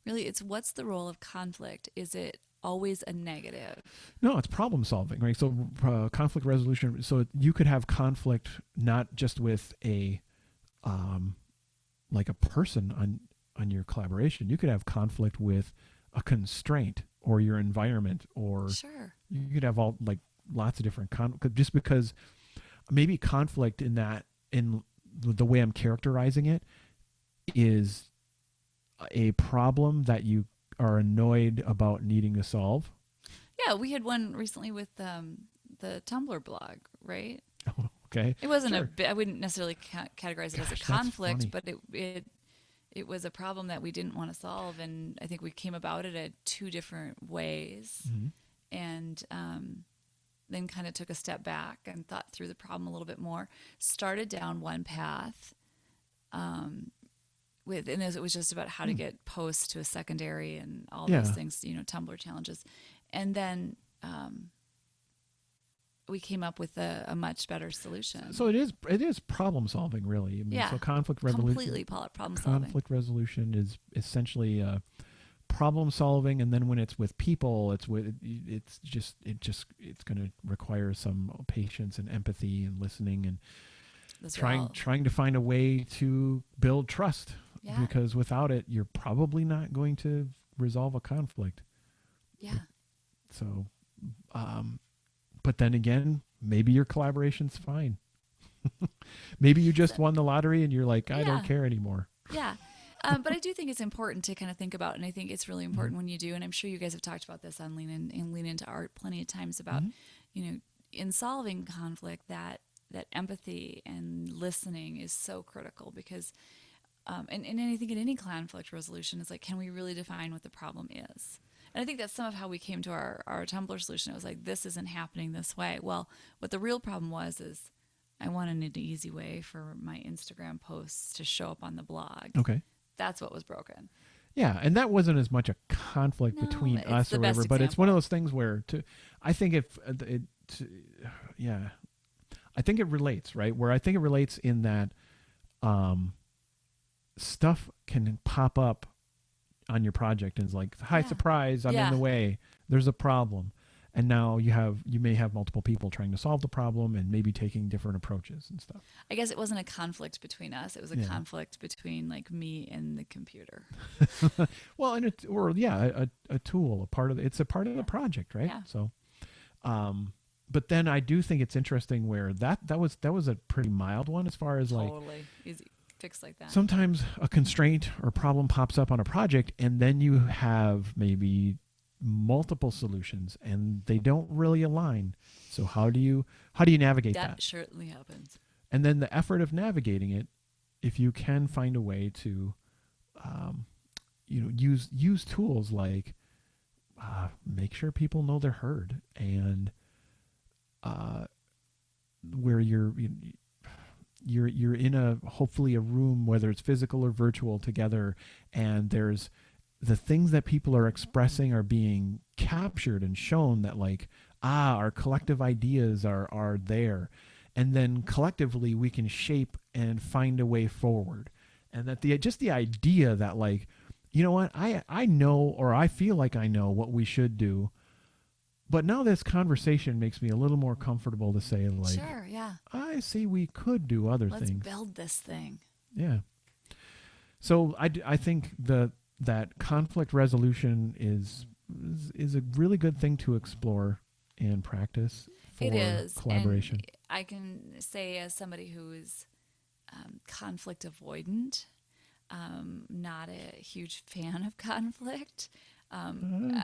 really, it's what's the role of conflict? Is it always a negative? No, it's problem solving, right? So conflict resolution. So you could have conflict not just with a like a person on your collaboration. You could have conflict with a constraint or your environment, or you could have lots of different just because maybe conflict in the way I'm characterizing it is a problem that you are annoyed about needing to solve. Yeah, we had one recently with the Tumblr blog, right? Oh, Okay. It wasn't Sure. I wouldn't necessarily categorize it as a Gosh, that's conflict, funny. but it was a problem that we didn't want to solve, and I think we came about it at two different ways, Hmm. and then kind of took a step back and thought through the problem a little bit more. Started down one path, and it was just about how to Hmm. get posts to a secondary and all those Yeah. things, Tumblr challenges, and then we came up with a much better solution. So it is problem solving, really. I mean, Yeah, so completely problem solving. conflict resolution is essentially problem solving, and then when it's with people, it's going to require some patience and empathy and listening and Those are trying all, trying to find a way to build trust, yeah, because without it, you're probably not going to resolve a conflict. yeah, So, but then again, maybe your collaboration's fine. Maybe you so, just won the lottery and you're like, I don't yeah, care anymore. yeah. But I do think it's important to kind of think about, and I think it's really Hmm. important when you do. And I'm sure you guys have talked about this on Lean Into Art plenty of times about, Hmm. in solving conflict, that empathy and listening is so critical because, and I think in any conflict resolution is like, can we really define what the problem is? And I think that's some of how we came to our Tumblr solution. It was like, this isn't happening this way. Well, what the real problem was is I wanted an easy way for my Instagram posts to show up on the blog. Okay. That's what was broken. Yeah, and that wasn't as much a conflict No, between it's us the or whatever, best but it's one of example. those things where I think if yeah, I think it relates, right? Where I think it relates in that um, stuff can pop up on your project and it's like, hi, Yeah. surprise, I'm in Yeah. the way. There's a problem. And now you may have multiple people trying to solve the problem and maybe taking different approaches and stuff. I guess it wasn't a conflict between us. It was a Yeah. conflict between like me and the computer. Well, and it's, or yeah, a tool, it's a part of the Yeah. project, right? Yeah. So, but then I do think it's interesting where that was a pretty mild one as far as like Totally. Easy fix like that. sometimes a constraint or problem pops up on a project and then you have maybe multiple solutions and they don't really align. So how do you navigate That that? certainly happens. And then the effort of navigating it, if you can find a way to um, use tools like make sure people know they're heard, and uh, where you're in a hopefully a room, whether it's physical or virtual, together, and there's the things that people are expressing are being captured and shown, that like, our collective ideas are there, and then collectively we can shape and find a way forward. And that the idea that like, you know what, I know, or I feel like I know what we should do, but now this conversation makes me a little more comfortable to say like, Sure. Yeah. I see we could do other Let's things. build this thing. Yeah. So I think that conflict resolution is a really good thing to explore and practice It for is. And collaboration. I can say, as somebody who is conflict avoidant, not a huge fan of conflict. Uh,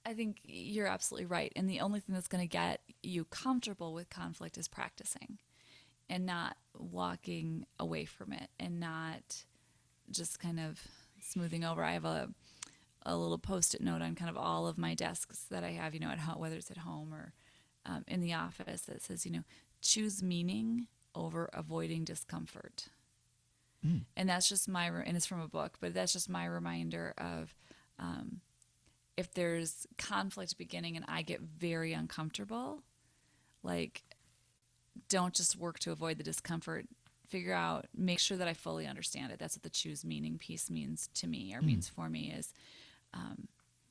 I think you're absolutely right. And the only thing that's going to get you comfortable with conflict is practicing and not walking away from it and not just kind of smoothing over. I have a little post-it note on kind of all of my desks that I have, at home, whether it's at home or in the office, that says, choose meaning over avoiding discomfort. mm, And that's just and it's from a book, but that's just my reminder of if there's conflict beginning and I get very uncomfortable, like, don't just work to avoid the discomfort. Figure out, make sure that I fully understand it. That's what the choose meaning piece means to me, or mm, means for me, is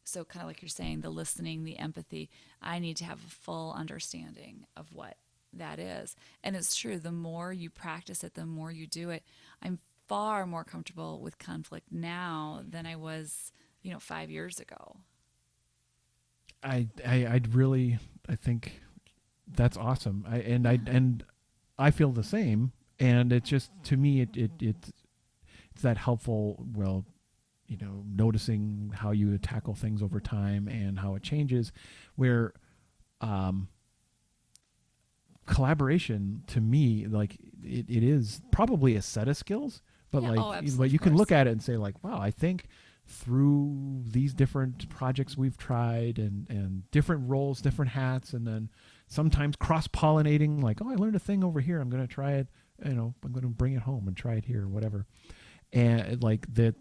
so kind of like you're saying, the listening, the empathy. I need to have a full understanding of what that is. And it's true, the more you practice it, the more you do it. I'm far more comfortable with conflict now than I was, 5 years ago. I'd really, I think that's awesome. I feel the same. And it's just, to me, it's that helpful, well, noticing how you tackle things over time and how it changes, where collaboration to me, like it is probably a set of skills, but Yeah. Oh, absolutely. but you Of can look course. at it and say like, wow, I think through these different projects we've tried and different roles, different hats, and then sometimes cross pollinating, like, oh, I learned a thing over here. I'm going to try it. I'm going to bring it home and try it here or whatever. And like that,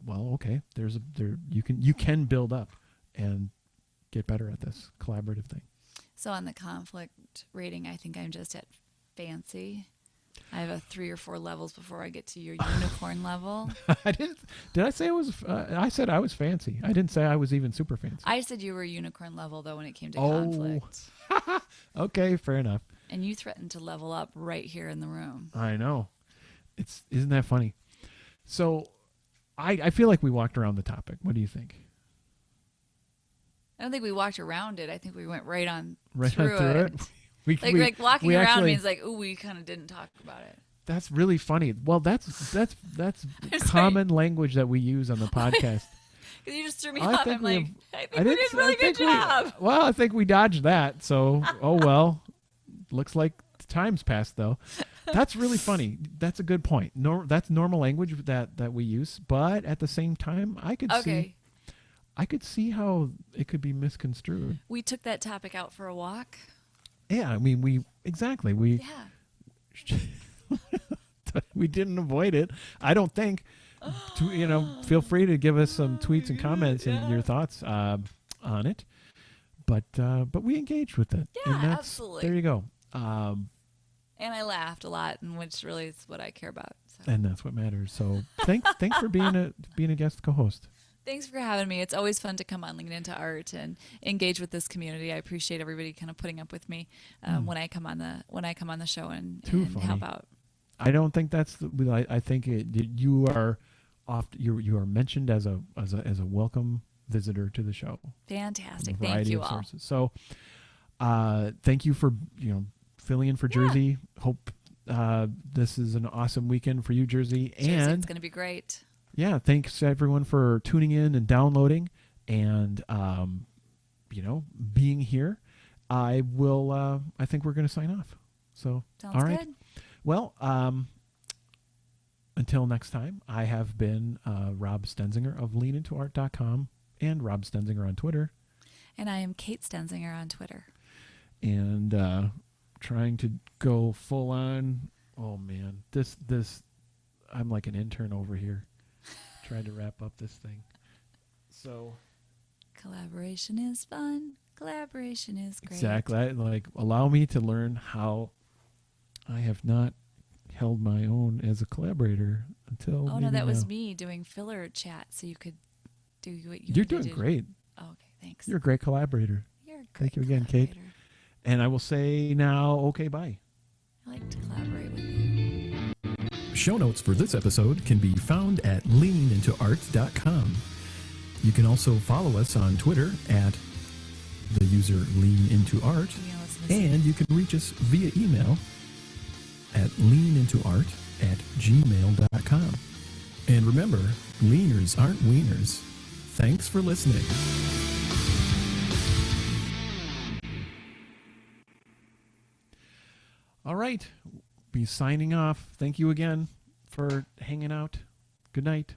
well, okay, you can build up and get better at this collaborative thing. So on the conflict rating, I think I'm just at fancy. I have a 3 or 4 levels before I get to your unicorn level. I didn't. Did I say I was? I said I was fancy. I didn't say I was even super fancy. I said you were unicorn level though when it came to Oh. conflict. Okay, fair enough. And you threatened to level up right here in the room. I know. Isn't that funny? So, I feel like we walked around the topic. What do you think? I don't think we walked around it. I think we went right on Right through through it. Like walking around actually, means like, ooh, we kind of didn't talk about it. That's really funny. Well, that's common language that we use on the podcast. Because you just threw me off. I'm like, I think we did a really I good job. Well, I think we dodged that. So, oh well. Looks like time's passed though. That's really funny. That's a good point. That's normal language that we use, but at the same time, I could see how it could be misconstrued. We took that topic out for a walk. Yeah, I mean, we we didn't avoid it. I don't think. Feel free to give us some tweets and comments and your thoughts on it. But we engaged with it. Yeah, and absolutely. There you go. And I laughed a lot, and which really is what I care about. So. And that's what matters. So thanks for being a guest co-host. Thanks for having me. It's always fun to come on Lean Into Art and engage with this community. I appreciate everybody kind of putting up with me when I come on the show and help out. I don't think that's I think you are you are mentioned as a welcome visitor to the show. Fantastic. Thank you all. Sources. So thank you for filling in for Jersey. Hope this is an awesome weekend for you, Jersey. And it's going to be great. Yeah, thanks everyone for tuning in and downloading and being here. I think we're going to sign off. So sounds all right. Good. Well, until next time, I have been Rob Stenzinger of leanintoart.com and Rob Stenzinger on Twitter. And I am Kate Stenzinger on Twitter. And trying to go full on. Oh man, this I'm like an intern over here. Trying to wrap up this thing. So collaboration is fun. Collaboration is great. Exactly. Allow me to learn how I have not held my own as a collaborator until. Oh no, that was me doing filler chat, so you could do what you. You're doing great. Oh, okay, thanks. You're a great collaborator. You're a great Thank you again, Kate. And I will say now, okay, bye. I like to collaborate with you. Show notes for this episode can be found at leanintoart.com. You can also follow us on Twitter at the user leanintoart, and you can reach us via email at leanintoart@gmail.com. And remember, leaners aren't wieners. Thanks for listening. All right. Be signing off. Thank you again for hanging out. Good night.